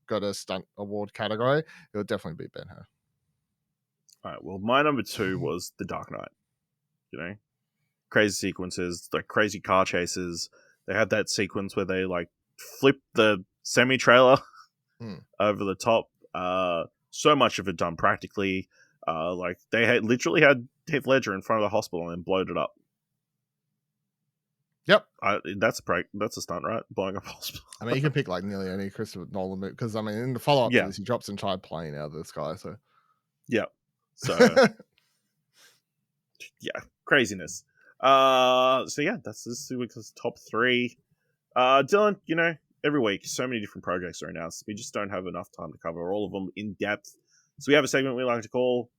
got a stunt award category, it would definitely be Ben-Hur. All right. Well, my number 2 was The Dark Knight. Crazy sequences, crazy car chases. They had that sequence where they flip the semi-trailer over the top. So much of it done practically. They literally had Heath Ledger in front of the hospital and blowed it up. Yep, that's a stunt, right? Blowing up a hospital. I mean, you can pick nearly any Christopher Nolan movie because in the follow up to this, he drops an entire plane out of the sky. So yeah, so craziness. That's this week's top 3. Dylan, every week so many different projects are announced. We just don't have enough time to cover all of them in depth. So we have a segment we like to call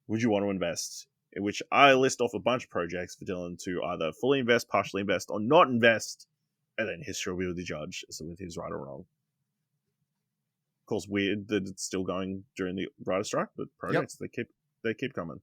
Would You Want to Invest? In which I list off a bunch of projects for Dylan to either fully invest, partially invest, or not invest, and then history will be the judge as to whether he's right or wrong. Of course, weird that it's still going during the writer strike, but projects they keep coming.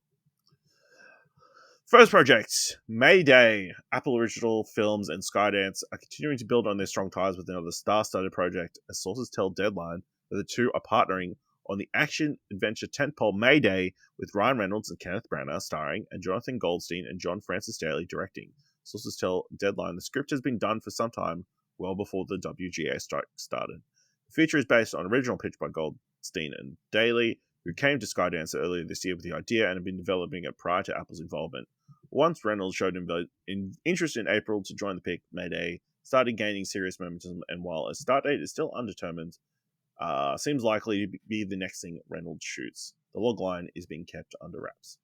First project, Mayday. Apple Original Films and Skydance are continuing to build on their strong ties with another star-studded project, as sources tell Deadline that the two are partnering on the action-adventure tentpole Mayday with Ryan Reynolds and Kenneth Branagh starring and Jonathan Goldstein and John Francis Daley directing. Sources tell Deadline the script has been done for some time, well before the WGA strike started. The feature is based on an original pitch by Goldstein and Daley, who came to Skydance earlier this year with the idea and had been developing it prior to Apple's involvement. Once Reynolds showed interest in April to join the pick, Mayday started gaining serious momentum, and while a start date is still undetermined, seems likely to be the next thing Reynolds shoots. The logline is being kept under wraps.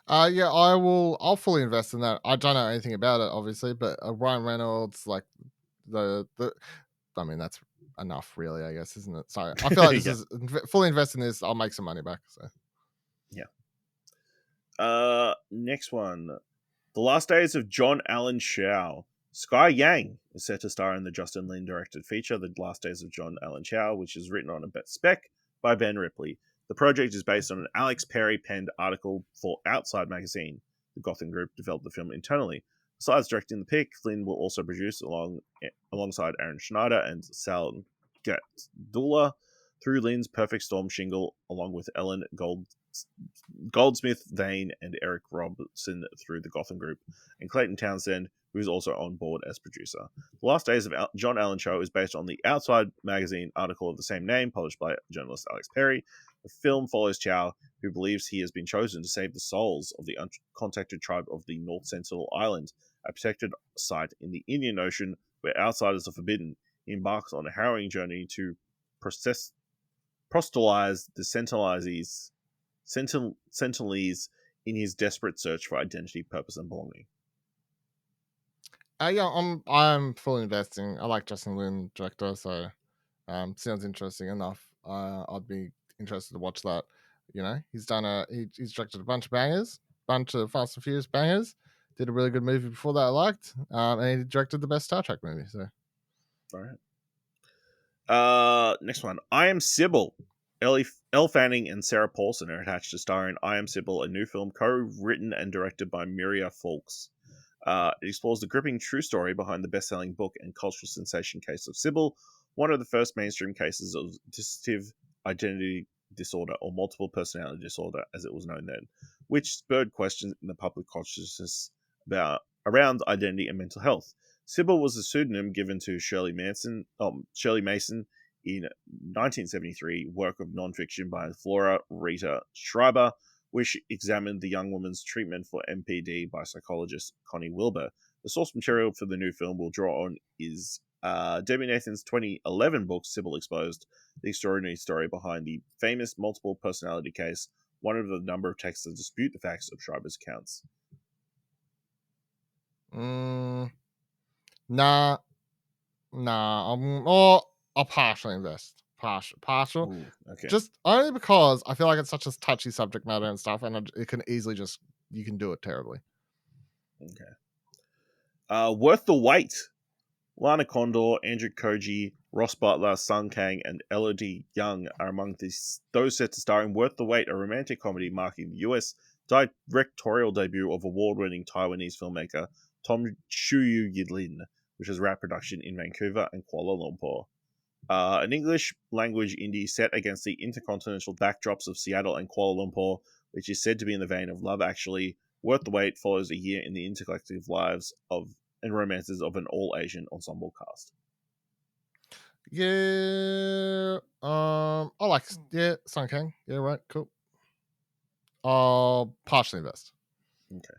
Yeah, I'll fully invest in that. I don't know anything about it, obviously, but Ryan Reynolds, like the. I mean, that's enough, really. I guess, isn't it? So I feel like this Yeah. is fully invest in this. I'll make some money back. So Next one. The Last Days of John Allen Chow. Sky Yang is set to star in the Justin Lin directed feature, The Last Days of John Allen Chow, which is written on a spec by Ben Ripley. The project is based on an Alex Perry penned article for Outside magazine. The Gotham Group developed the film internally. Besides directing the pick, Flynn will also produce alongside Aaron Schneider and Sal Gatdula through Lynn's Perfect Storm shingle, along with Ellen Goldsmith, Vane, and Eric Robson through the Gotham Group, and Clayton Townsend, who is also on board as producer. The Last Days of John Allen Chow is based on the Outside magazine article of the same name, published by journalist Alex Perry. The film follows Chow, who believes he has been chosen to save the souls of the uncontacted tribe of the North Sentinel Island, a protected site in the Indian Ocean where outsiders are forbidden. He embarks on a harrowing journey to proselytize the Sentinelese in his desperate search for identity, purpose, and belonging. yeah, I'm fully investing. I like Justin Lin, director, so sounds interesting enough. I'd be interested to watch that. You know, he's directed a bunch of bangers, bunch of Fast and Furious bangers. Did a really good movie before that I liked, and he directed the best Star Trek movie. So, all right. Next one. I Am Sybil. Elle Fanning and Sarah Paulson are attached to star in I Am Sybil, a new film co-written and directed by Miria Fawkes. It explores the gripping true story behind the best-selling book and cultural sensation case of Sybil, one of the first mainstream cases of dissociative identity disorder, or multiple personality disorder, as it was known then, which spurred questions in the public consciousness around identity and mental health. Sybil was a pseudonym given to Shirley Mason in 1973, work of non-fiction by Flora Rita Schreiber, which examined the young woman's treatment for MPD by psychologist Connie Wilbur. The source material for the new film we'll draw on is Debbie Nathan's 2011 book, Sybil Exposed, the extraordinary story behind the famous multiple personality case, one of the number of texts that dispute the facts of Schreiber's accounts. Nah. I'll partially invest. Partial. Ooh, okay. Just only because I feel like it's such a touchy subject matter and stuff, and it can easily you can do it terribly. Okay. Worth the Wait. Lana Condor, Andrew Koji, Ross Butler, Sung Kang, and Elodie Young are among those set to star in Worth the Wait, a romantic comedy marking the US directorial debut of award-winning Taiwanese filmmaker Tom Chuyu Yidlin, which has wrapped production in Vancouver and Kuala Lumpur. An English-language indie set against the intercontinental backdrops of Seattle and Kuala Lumpur, which is said to be in the vein of Love Actually, Worth the Wait follows a year in the intercollective lives and romances of an all-Asian ensemble cast. Yeah, I like Sun Kang. Yeah, right, cool. I'll partially invest. Okay.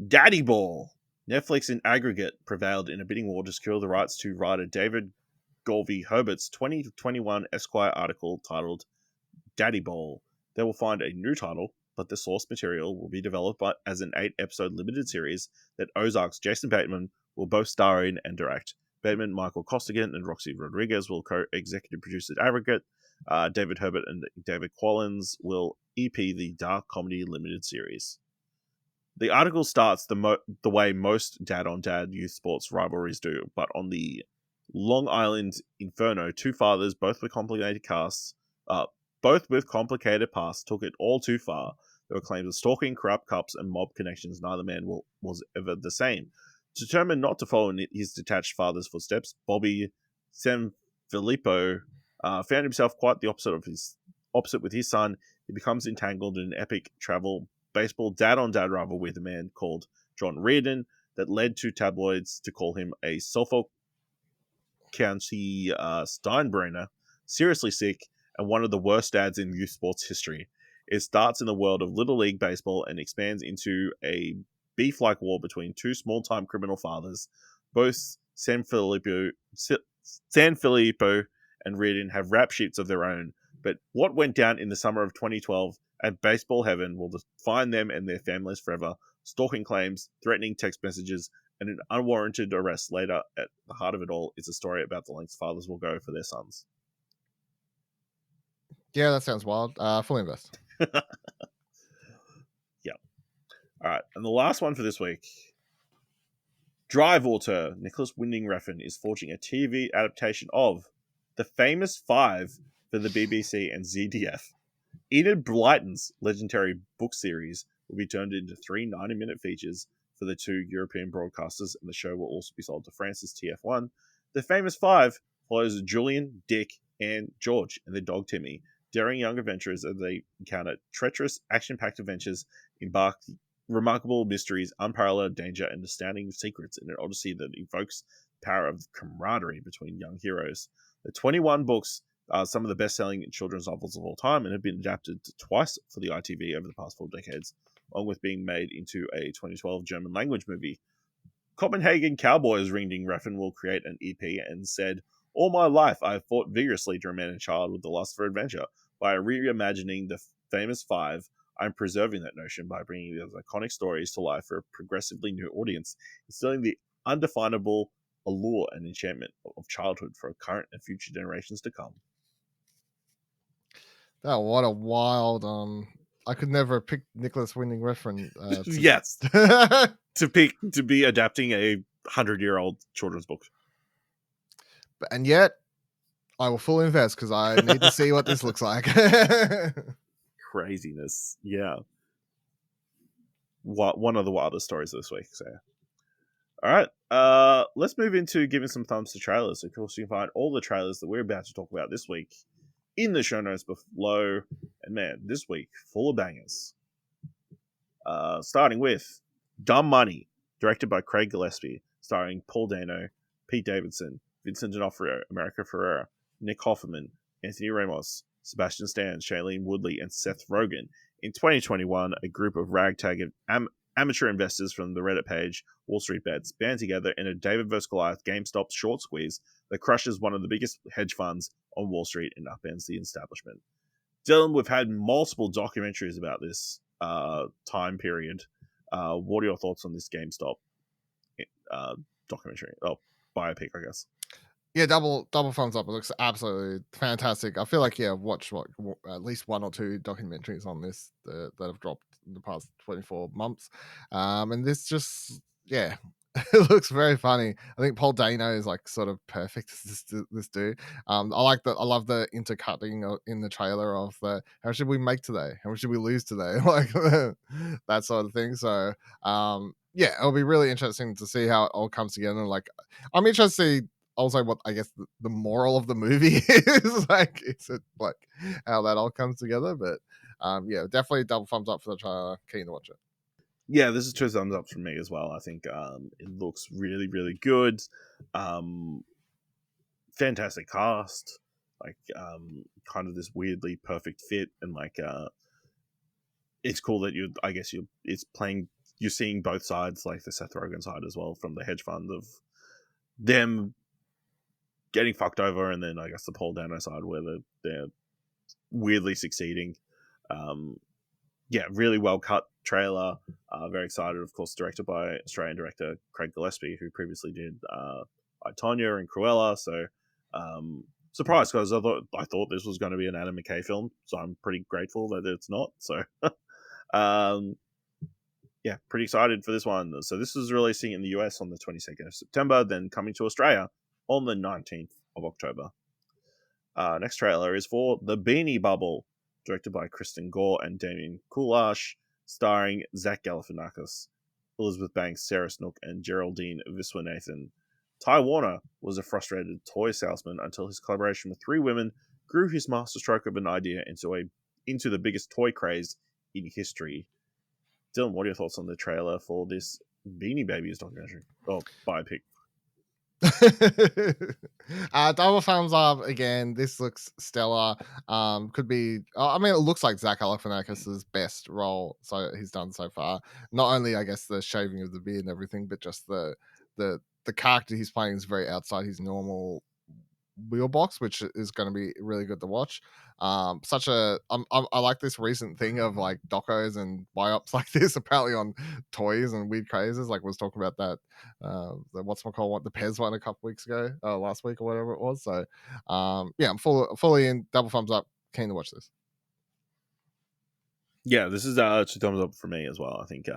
Daddy Ball. Netflix in aggregate prevailed in a bidding war to secure the rights to writer David Golvey Herbert's 2021 Esquire article titled Daddy Ball. They will find a new title, but the source material will be developed as an 8-episode limited series that Ozark's Jason Bateman will both star in and direct. Bateman, Michael Costigan, and Roxy Rodriguez will co-executive produce at aggregate. David Herbert and David Quallins will EP the dark comedy limited series. The article starts the way most dad-on-dad youth sports rivalries do, but on the Long Island Inferno, two fathers, both with complicated pasts, took it all too far. There were claims of stalking, corrupt cops, and mob connections. Neither man was ever the same. Determined not to follow in his detached father's footsteps, Bobby Sanfilippo found himself quite the opposite with his son. He becomes entangled in an epic travel baseball dad-on-dad rival with a man called John Reardon that led to tabloids to call him a Suffolk County Steinbrenner, seriously sick, and one of the worst dads in youth sports history. It starts in the world of Little League Baseball and expands into a beef-like war between two small-time criminal fathers. Both Sanfilippo and Reardon have rap sheets of their own, but what went down in the summer of 2012 and baseball heaven will define them and their families forever. Stalking claims, threatening text messages, and an unwarranted arrest later. At the heart of it all is a story about the lengths fathers will go for their sons. Yeah, that sounds wild. Full invest. Yeah. All right, and the last one for this week. Drive author Nicholas Winding Refn is forging a TV adaptation of The Famous Five for the BBC and ZDF. Enid Blyton's legendary book series will be turned into 3 90-minute features for the 2 European broadcasters, and the show will also be sold to France's TF1. The Famous Five follows Julian, Dick, and George and their dog Timmy, daring young adventurers as they encounter treacherous, action-packed adventures, embark remarkable mysteries, unparalleled danger, and astounding secrets in an odyssey that evokes the power of camaraderie between young heroes. The 21 books are some of the best-selling children's novels of all time and have been adapted twice for the ITV over the past 4 decades, along with being made into a 2012 German language movie. Copenhagen Cowboys Winding Refn will create an EP and said, "All my life I have fought vigorously to remain a child with the lust for adventure. By reimagining the Famous Five, I'm preserving that notion by bringing those iconic stories to life for a progressively new audience, instilling the undefinable allure and enchantment of childhood for current and future generations to come." Oh, what a wild. I could never pick Nicholas Winding Refn. Yes, to be adapting a 100-year-old children's book. And yet, I will full invest because I need to see what this looks like. Craziness, yeah. One of the wildest stories this week. So, all right, let's move into giving some thumbs to trailers. Of course, you can find all the trailers that we're about to talk about this week in the show notes below. And man, this week full of bangers. Starting with Dumb Money, directed by Craig Gillespie, starring Paul Dano, Pete Davidson, Vincent D'Onofrio, America Ferrera, Nick Offerman, Anthony Ramos, Sebastian Stan, Shailene Woodley, and Seth Rogen. In 2021, a group of ragtag amateur investors from the Reddit page Wall Street Bets band together in a David vs. Goliath GameStop short squeeze that crushes one of the biggest hedge funds on Wall Street and upends the establishment. Dylan, we've had multiple documentaries about this time period. What are your thoughts on this GameStop documentary? Oh, biopic, I guess. Yeah, double thumbs up. It looks absolutely fantastic. I feel like I've watched at least 1 or 2 documentaries on this that have dropped in the past 24 months, and this just it looks very funny. I think Paul Dano is like sort of perfect as this dude. I love the intercutting in the trailer of the how should we make today, how much should we lose today, like that sort of thing. So it'll be really interesting to see how it all comes together. Like, I'm interested to see also what I guess the moral of the movie is. Like, is it like how that all comes together? But definitely double thumbs up for the trailer. Keen to watch it. Yeah, this is 2 thumbs up from me as well. I think it looks really, really good. Fantastic cast, like kind of this weirdly perfect fit, and like it's cool that you're seeing both sides, like the Seth Rogen side as well from the hedge fund of them getting fucked over, and then I guess the Paul Dano side where they're weirdly succeeding. Really well cut trailer. Very excited, of course, directed by Australian director Craig Gillespie, who previously did I, Tonya and Cruella. So surprised, because I thought this was going to be an Adam McKay film, so I'm pretty grateful that it's not. So pretty excited for this one. So this is releasing in the US on the 22nd of September, then coming to Australia on the 19th of October. Next trailer is for The Beanie Bubble, directed by Kristen Gore and Damien Kulash, starring Zach Galifianakis, Elizabeth Banks, Sarah Snook, and Geraldine Viswanathan. Ty Warner was a frustrated toy salesman until his collaboration with 3 women grew his masterstroke of an idea into the biggest toy craze in history. Dylan, what are your thoughts on the trailer for this Beanie Babies documentary? Oh, biopic. Double thumbs up again. This looks stellar. Could be. I mean, it looks like Zach Galifianakis' best role he's done so far. Not only, I guess, the shaving of the beard and everything, but just the character he's playing is very outside his normal wheelbox, which is going to be really good to watch. I like this recent thing of like docos and biops like this apparently on toys and weird crazes. Like, was talking about that the the Pez one a couple weeks ago, last week or whatever it was. So yeah, I'm fully in. Double thumbs up, keen to watch this. Yeah, this is 2 thumbs up for me as well. I think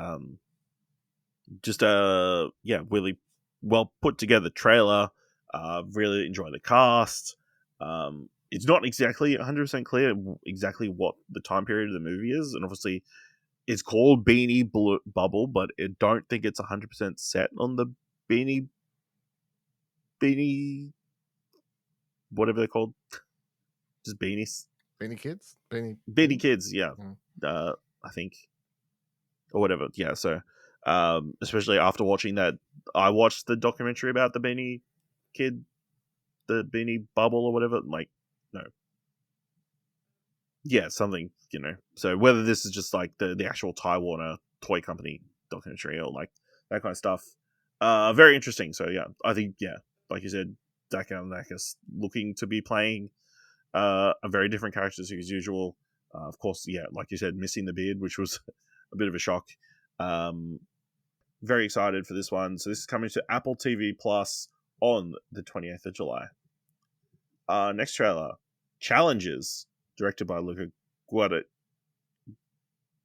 just really well put together trailer. Really enjoy the cast. It's not exactly 100% clear exactly what the time period of the movie is, and obviously it's called Beanie Bubble, but I don't think it's 100% set on the Beanie whatever they're called, just beanies. Beanie Kids, Beanie Kids, yeah. Yeah. I think, or whatever. Yeah. So, especially after watching that, I watched the documentary about the Beanie Kid, the Beanie Bubble or whatever. Like, no, yeah, something, So whether this is just like the actual Ty Warner toy company documentary or like that kind of stuff, very interesting. So yeah, I think like you said, Zach Galifianakis looking to be playing a very different character to his usual. Of course, yeah, like you said, missing the beard, which was a bit of a shock. Very excited for this one. So this is coming to Apple TV Plus on the 28th of July. Next trailer, Challenges, directed by Luca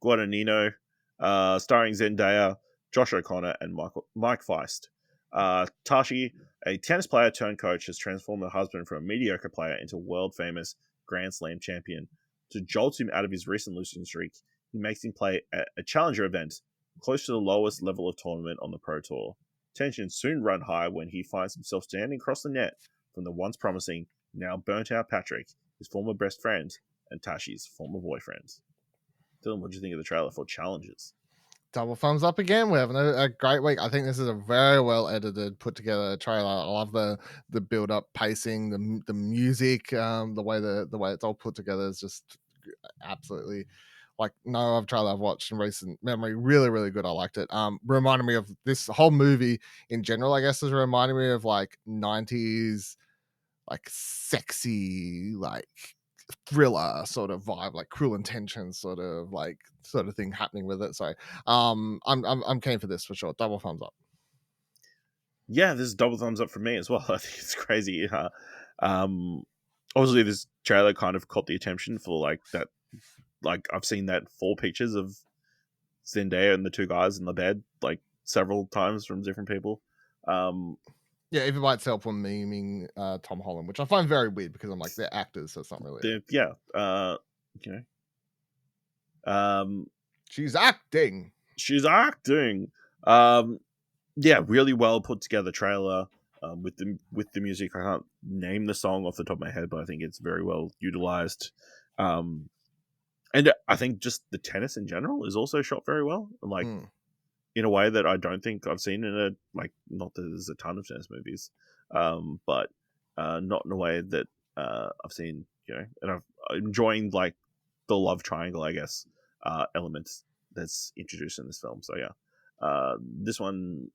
Guadagnino, starring Zendaya, Josh O'Connor, and Mike Feist. Tashi, a tennis player turned coach, has transformed her husband from a mediocre player into a world-famous Grand Slam champion. To jolt him out of his recent losing streak, he makes him play at a challenger event, close to the lowest level of tournament on the Pro Tour. Tensions soon run high when he finds himself standing across the net from the once promising, now burnt-out Patrick, his former best friend, and Tashi's former boyfriend. Dylan, what do you think of the trailer for Challenges? Double thumbs up again. We're having a great week. I think this is a very well edited, put together trailer. I love the build up, pacing, the music, the way it's all put together is just absolutely like no other trailer I've watched in recent memory. Really, really good. I liked it. Reminded me of this whole movie in general. I guess is reminding me of like 90s, like sexy, like thriller sort of vibe, like Cruel Intentions sort of thing happening with it. So I'm keen for this for sure. Double thumbs up. Yeah, this is double thumbs up for me as well. I think it's crazy. Obviously this trailer kind of caught the attention for like that. Like I've seen that 4 pictures of Zendaya and the 2 guys in the bed like several times from different people. Yeah, even by itself, when memeing Tom Holland, which I find very weird because I'm like, they're actors, so it's not really. She's acting. She's acting. Yeah, really well put together trailer. With the music, I can't name the song off the top of my head, but I think it's very well utilized. And I think just the tennis in general is also shot very well, like in a way that I don't think I've seen in not that there's a ton of tennis movies, but not in a way that I've seen, and I'm enjoying like the love triangle, I guess, elements that's introduced in this film. So yeah, this one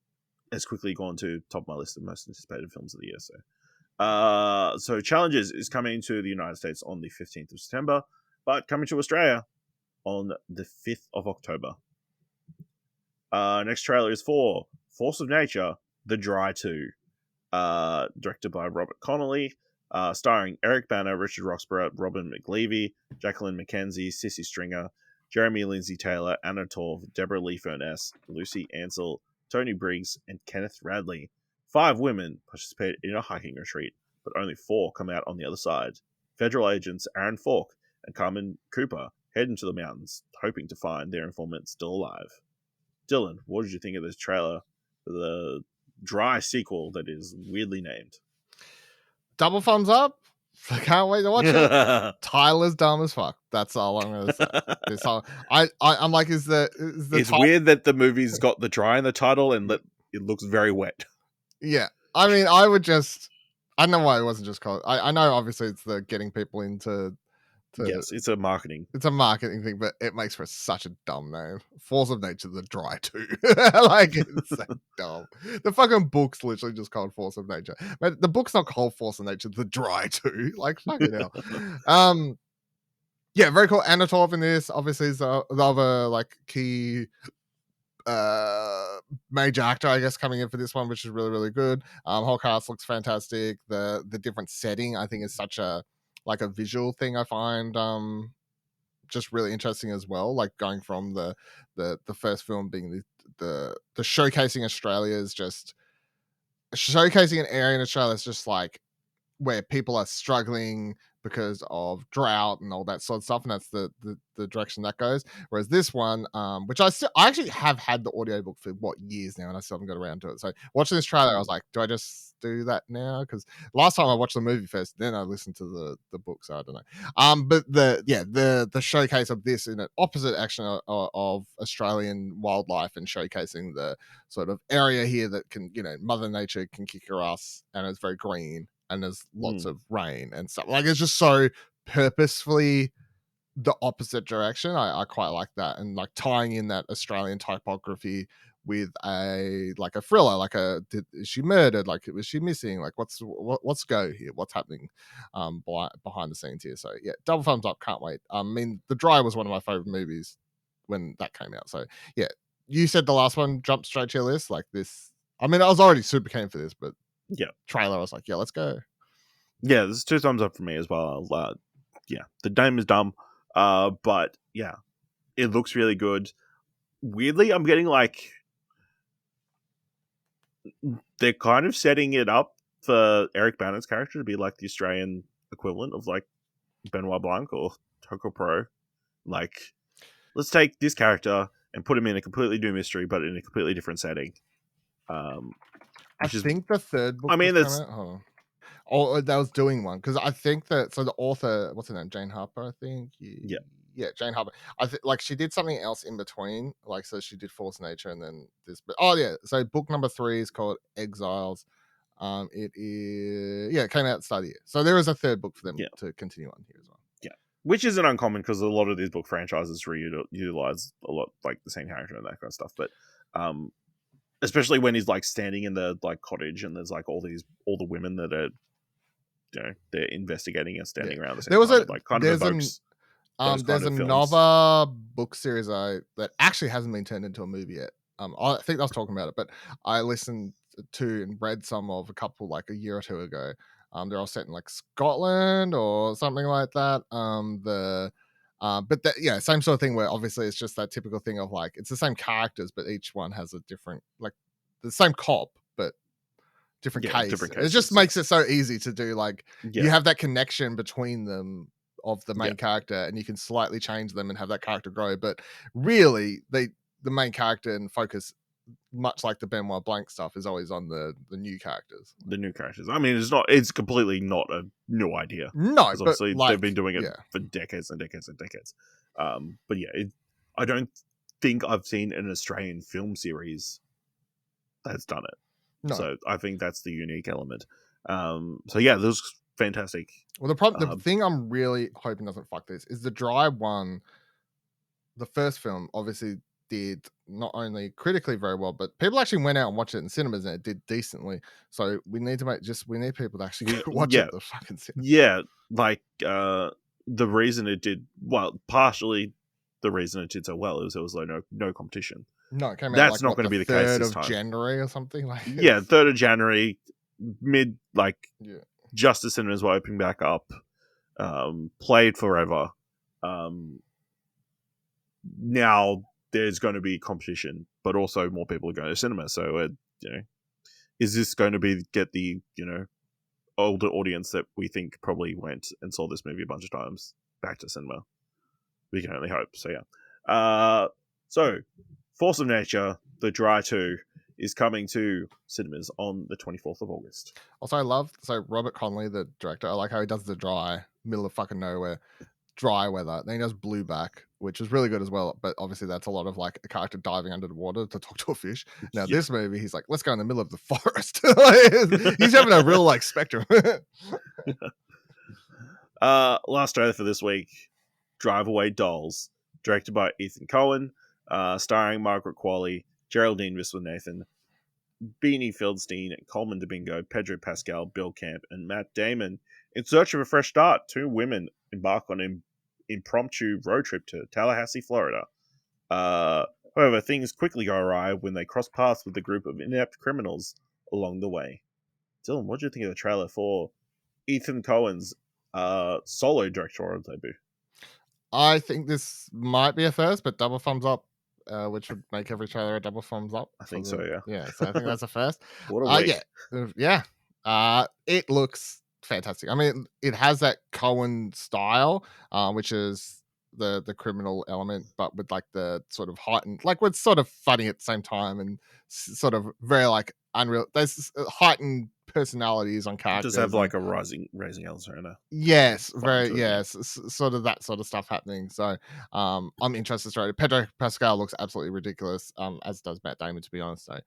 has quickly gone to top of my list of most anticipated films of the year. So Challenges is coming to the United States on the 15th of September, but coming to Australia on the 5th of October. Next trailer is for Force of Nature, The Dry 2, directed by Robert Connolly, starring Eric Bana, Richard Roxburgh, Robin McLeavy, Jacqueline McKenzie, Sissy Stringer, Jeremy Lindsay Taylor, Anna Torv, Deborah Lee Furness, Lucy Ansell, Tony Briggs, and Kenneth Radley. 5 women participate in a hiking retreat, but only 4 come out on the other side. Federal agents Aaron Falk and Carmen Cooper head into the mountains, hoping to find their informant still alive. Dylan, what did you think of this trailer for the Dry sequel that is weirdly named? Double thumbs up. I can't wait to watch it. Tyler's dumb as fuck. That's all I'm gonna say. This whole, I'm like, is the it's weird that the movie's got the Dry in the title and that it looks very wet. Yeah, I mean, I don't know why it wasn't just called. I know obviously it's the getting people into Yes, it's a marketing. It's a marketing thing, but it makes for such a dumb name. Force of Nature, the Dry 2. Like, it's so dumb. The fucking book's literally just called Force of Nature. But the book's not called Force of Nature, the Dry 2. Like, fucking hell. Yeah, very cool. Anatov in this, obviously, is the other, like, key major actor, I guess, coming in for this one, which is really, really good. Whole cast looks fantastic. The different setting, I think, is such a visual thing I find just really interesting as well, like going from the first film being the showcasing Australia is just showcasing an area in Australia that's just like where people are struggling because of drought and all that sort of stuff, and that's the direction that goes. Whereas this one, which I actually have had the audiobook for years now, and I still haven't got around to it. So watching this trailer, I was like, do I just do that now? Because last time I watched the movie first, then I listened to the book, so I don't know. But the showcase of this in an opposite action of Australian wildlife and showcasing the sort of area here that can, Mother Nature can kick your ass, and it's very green. And there's lots of rain and stuff. Like, it's just so purposefully the opposite direction. I quite like that. And like tying in that Australian typography with a thriller, is she murdered? Like, was she missing? Like, what's go here? What's happening behind the scenes here? So yeah, double thumbs up. Can't wait. I mean, The Dry was one of my favorite movies when that came out. So yeah, you said the last one jumped straight to your list. Like this, I mean, I was already super keen for this, but trailer, I was like, yeah, let's go. Yeah, there's 2 thumbs up for me as well. Yeah, the name is dumb, but yeah, it looks really good. Weirdly, I'm getting like they're kind of setting it up for Eric Banner's character to be like the Australian equivalent of like Benoit Blanc or Toko Pro. Like, let's take this character and put him in a completely new mystery, but in a completely different setting. I think the third book. I mean, that's. Oh, that was doing one because I think that the author, what's her name, Jane Harper, I think. Yeah, Jane Harper. I think like she did something else in between, like so she did Force Nature and then this. But so book number 3 is called Exiles. It is it came out at the start of the year, so there is a third book for them to continue on here as well. Yeah, which isn't uncommon because a lot of these book franchises reutilize a lot like the same character and that kind of stuff, but especially when he's like standing in the like cottage and there's like all the women that are they're investigating and standing around the same there was time. Like kind of evokes there's another book series that actually hasn't been turned into a movie yet. I think I was talking about it, but I listened to and read some of a couple like a year or two ago. They're all set in like Scotland or something like that. But that, same sort of thing where obviously it's just that typical thing of like it's the same characters, but each one has a different, like the same cop, but different case. It just makes it so easy to do. Like you have that connection between them of the main character, and you can slightly change them and have that character grow. But really, the main character and focus, much like the Benoit Blanc stuff, is always on the new characters. The new characters. I mean, it's completely not a new idea. No, but obviously they've been doing it for decades and decades and decades. But yeah, I don't think I've seen an Australian film series that's done it. No. So I think that's the unique element. So yeah, this was fantastic. Well, the thing I'm really hoping doesn't fuck this is The Dry one. The first film obviously did not only critically very well, but people actually went out and watched it in cinemas and it did decently. So we need people to actually watch it. The fucking cinema. Yeah, like the reason it did partially the reason it did so well is there was like no competition. No, it came out. That's not going to be the case this time. 3rd of January or something like. 3rd of January, just as cinemas were opening back up, played forever. Now there's going to be competition, but also more people are going to cinema. So, is this going to get the older audience that we think probably went and saw this movie a bunch of times back to cinema? We can only hope. So yeah. So Force of Nature, The Dry 2, is coming to cinemas on the 24th of August. Also, I love Robert Connolly, the director. I like how he does The Dry, middle of fucking nowhere, dry weather. Then he does Blueback, which is really good as well. But obviously, that's a lot of like a character diving under the water to talk to a fish. Now, this movie, he's like, let's go in the middle of the forest. He's having a real like spectrum. Last trailer for this week, Drive Away Dolls, directed by Ethan Cohen, starring Margaret Qualley, Geraldine Viswanathan, Beanie Feldstein, Coleman Domingo, Pedro Pascal, Bill Camp, and Matt Damon. In search of a fresh start, two women embark on an impromptu road trip to Tallahassee, Florida. However, things quickly go awry when they cross paths with a group of inept criminals along the way. Dylan, what do you think of the trailer for Ethan Cohen's solo directorial debut? I think this might be a first, but double thumbs up, which would make every trailer a double thumbs up. I think so, yeah. Yeah, so I think that's a first. What a week. Yeah. It looks fantastic. I mean, it has that Cohen style, which is the criminal element, but with like the sort of heightened, like what's sort of funny at the same time, and sort of very like unreal. There's heightened personalities on characters. Does have like a raising Arizona. Yes, Fun very to it, yes, sort of that sort of stuff happening. So, I'm interested straight. Pedro Pascal looks absolutely ridiculous, as does Matt Damon, to be honest. So,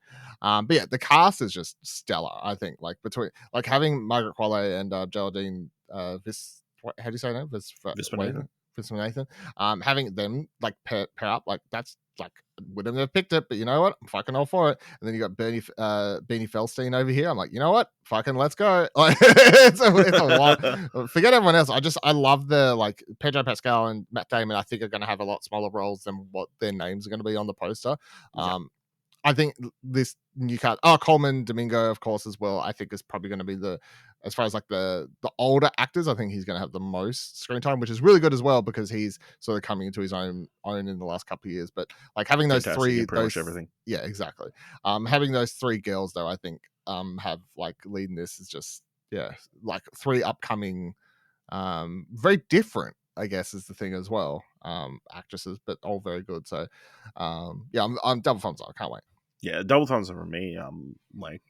but yeah, the cast is just stellar. I think like between like having Margaret Qualley and Geraldine how do you say her name? Viswanathan. Having them like pair up, like that's like wouldn't have picked it, but you know what? I'm fucking all for it. And then you got Beanie Feldstein over here. I'm like, you know what? Fucking let's go. Like it's a lot. Forget everyone else. I love the like Pedro Pascal and Matt Damon. I think are going to have a lot smaller roles than what their names are going to be on the poster. I think this new cast, Coleman Domingo, of course, as well. I think is probably going to be as far as like the older actors. I think he's going to have the most screen time, which is really good as well because he's sort of coming into his own in the last couple of years. But like having those three, everything. Yeah, exactly. Having those three girls though, I think have like leading this is just like three upcoming, very different, I guess, is the thing as well. Actresses, but all very good. So, I'm double thumbs up. I can't wait. Yeah, double thumbs up for me. Like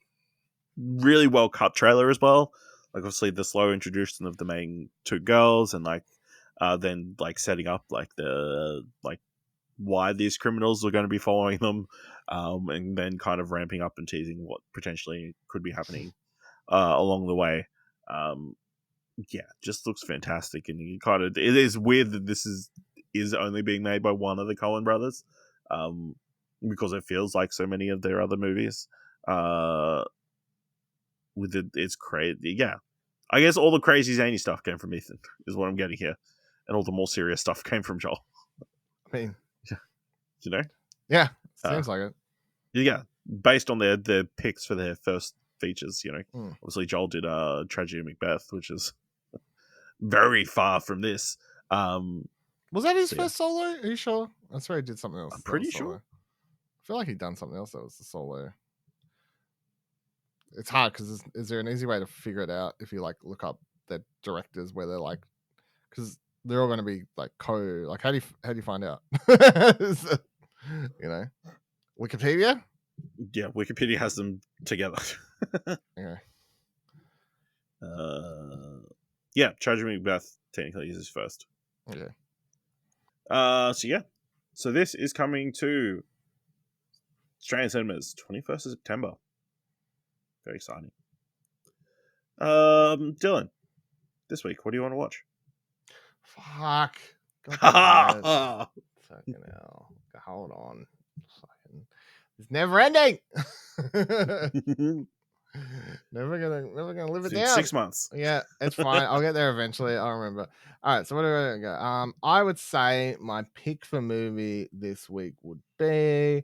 really well cut trailer as well. Like obviously the slow introduction of the main two girls, and like then like setting up like the like why these criminals are going to be following them, and then kind of ramping up and teasing what potentially could be happening along the way. Just looks fantastic, and you kind of it is weird that this is only being made by one of the Coen brothers, because it feels like so many of their other movies. It's crazy. Yeah, I guess all the crazy zany stuff came from Ethan, is what I'm getting here, and all the more serious stuff came from Joel. I mean, you know, yeah, seems like it. Yeah, based on their picks for their first features, obviously Joel did Tragedy of Macbeth, which is very far from this. Was that his first solo? Are you sure? I swear he did something else. I'm pretty sure. I feel like he'd done something else that was the solo. It's hard because is there an easy way to figure it out if you like look up the directors where they're like, because they're all going to be like like how do you find out? Wikipedia. Yeah, Wikipedia has them together. Okay. Tragedy of Macbeth technically is his first. Okay. So this is coming to Australian cinemas 21st of September. Very exciting. Dylan, this week, what do you want to watch? Fuck. God, fucking hell. Hold on. It's never ending. never gonna live it down. 6 months. Yeah, it's fine. I'll get there eventually. I'll remember. All right, so what do I go? I would say my pick for movie this week would be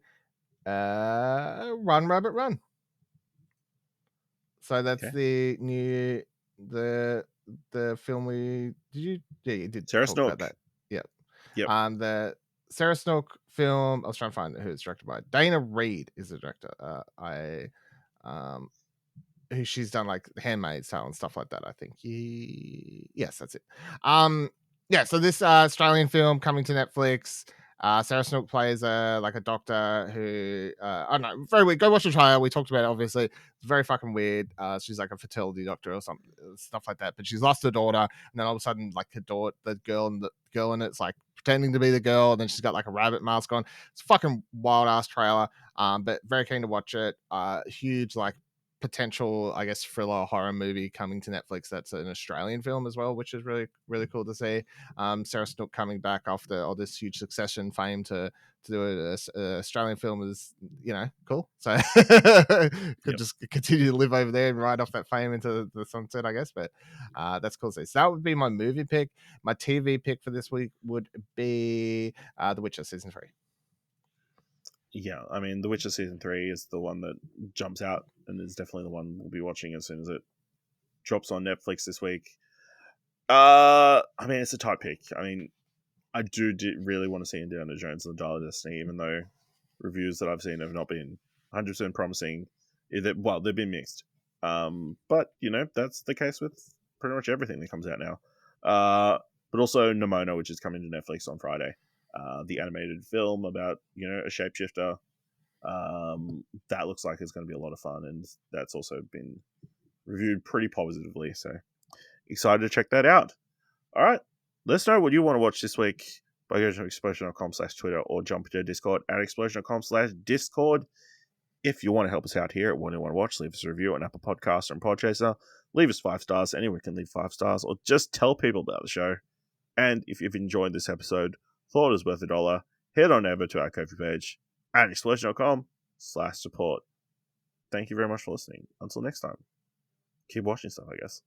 Run Rabbit Run. So that's the film you did Sarah talk Snook. about that. Yep. The Sarah Snook film. I was trying to find who it's directed by. Dana Reed is the director. Who she's done like Handmaid's Tale and stuff like that. I think. Yes, that's it. So this Australian film coming to Netflix. Sarah Snook plays a doctor who I don't know, very weird. Go watch the trailer. We talked about it. Obviously, it's very fucking weird. She's like a fertility doctor or something, stuff like that. But she's lost her daughter, and then all of a sudden, like the girl in it's like pretending to be the girl, and then she's got like a rabbit mask on. It's a fucking wild ass trailer. But very keen to watch it. Huge like potential, I guess, thriller horror movie coming to Netflix that's an Australian film as well, which is really, really cool to see. Sarah Snook coming back after all this huge Succession fame to do an Australian film is, cool. So could just continue to live over there and ride off that fame into the sunset, I guess. But that's cool. So that would be my movie pick. My TV pick for this week would be The Witcher season 3. Yeah, I mean, The Witcher season 3 is the one that jumps out and is definitely the one we'll be watching as soon as it drops on Netflix this week. I mean, it's a tight pick. I mean, I do really want to see Indiana Jones and the Dial of Destiny, even though reviews that I've seen have not been 100% promising. Well, they've been mixed. But, that's the case with pretty much everything that comes out now. But also Nimona, which is coming to Netflix on Friday. The animated film about, a shapeshifter. That looks like it's going to be a lot of fun, and that's also been reviewed pretty positively. So excited to check that out. All right. Let us know what you want to watch this week by going to explosion.com/Twitter or jump into Discord at explosion.com/Discord. If you want to help us out here at What Do You Want to Watch, leave us a review on Apple Podcasts or on Podchaser. Leave us 5 stars. Anyone can leave 5 stars, or just tell people about the show. And if you've enjoyed this episode, thought it was worth $1, head on over to our Ko-fi page at explosion.com/support. Thank you very much for listening. Until next time, keep watching stuff, I guess.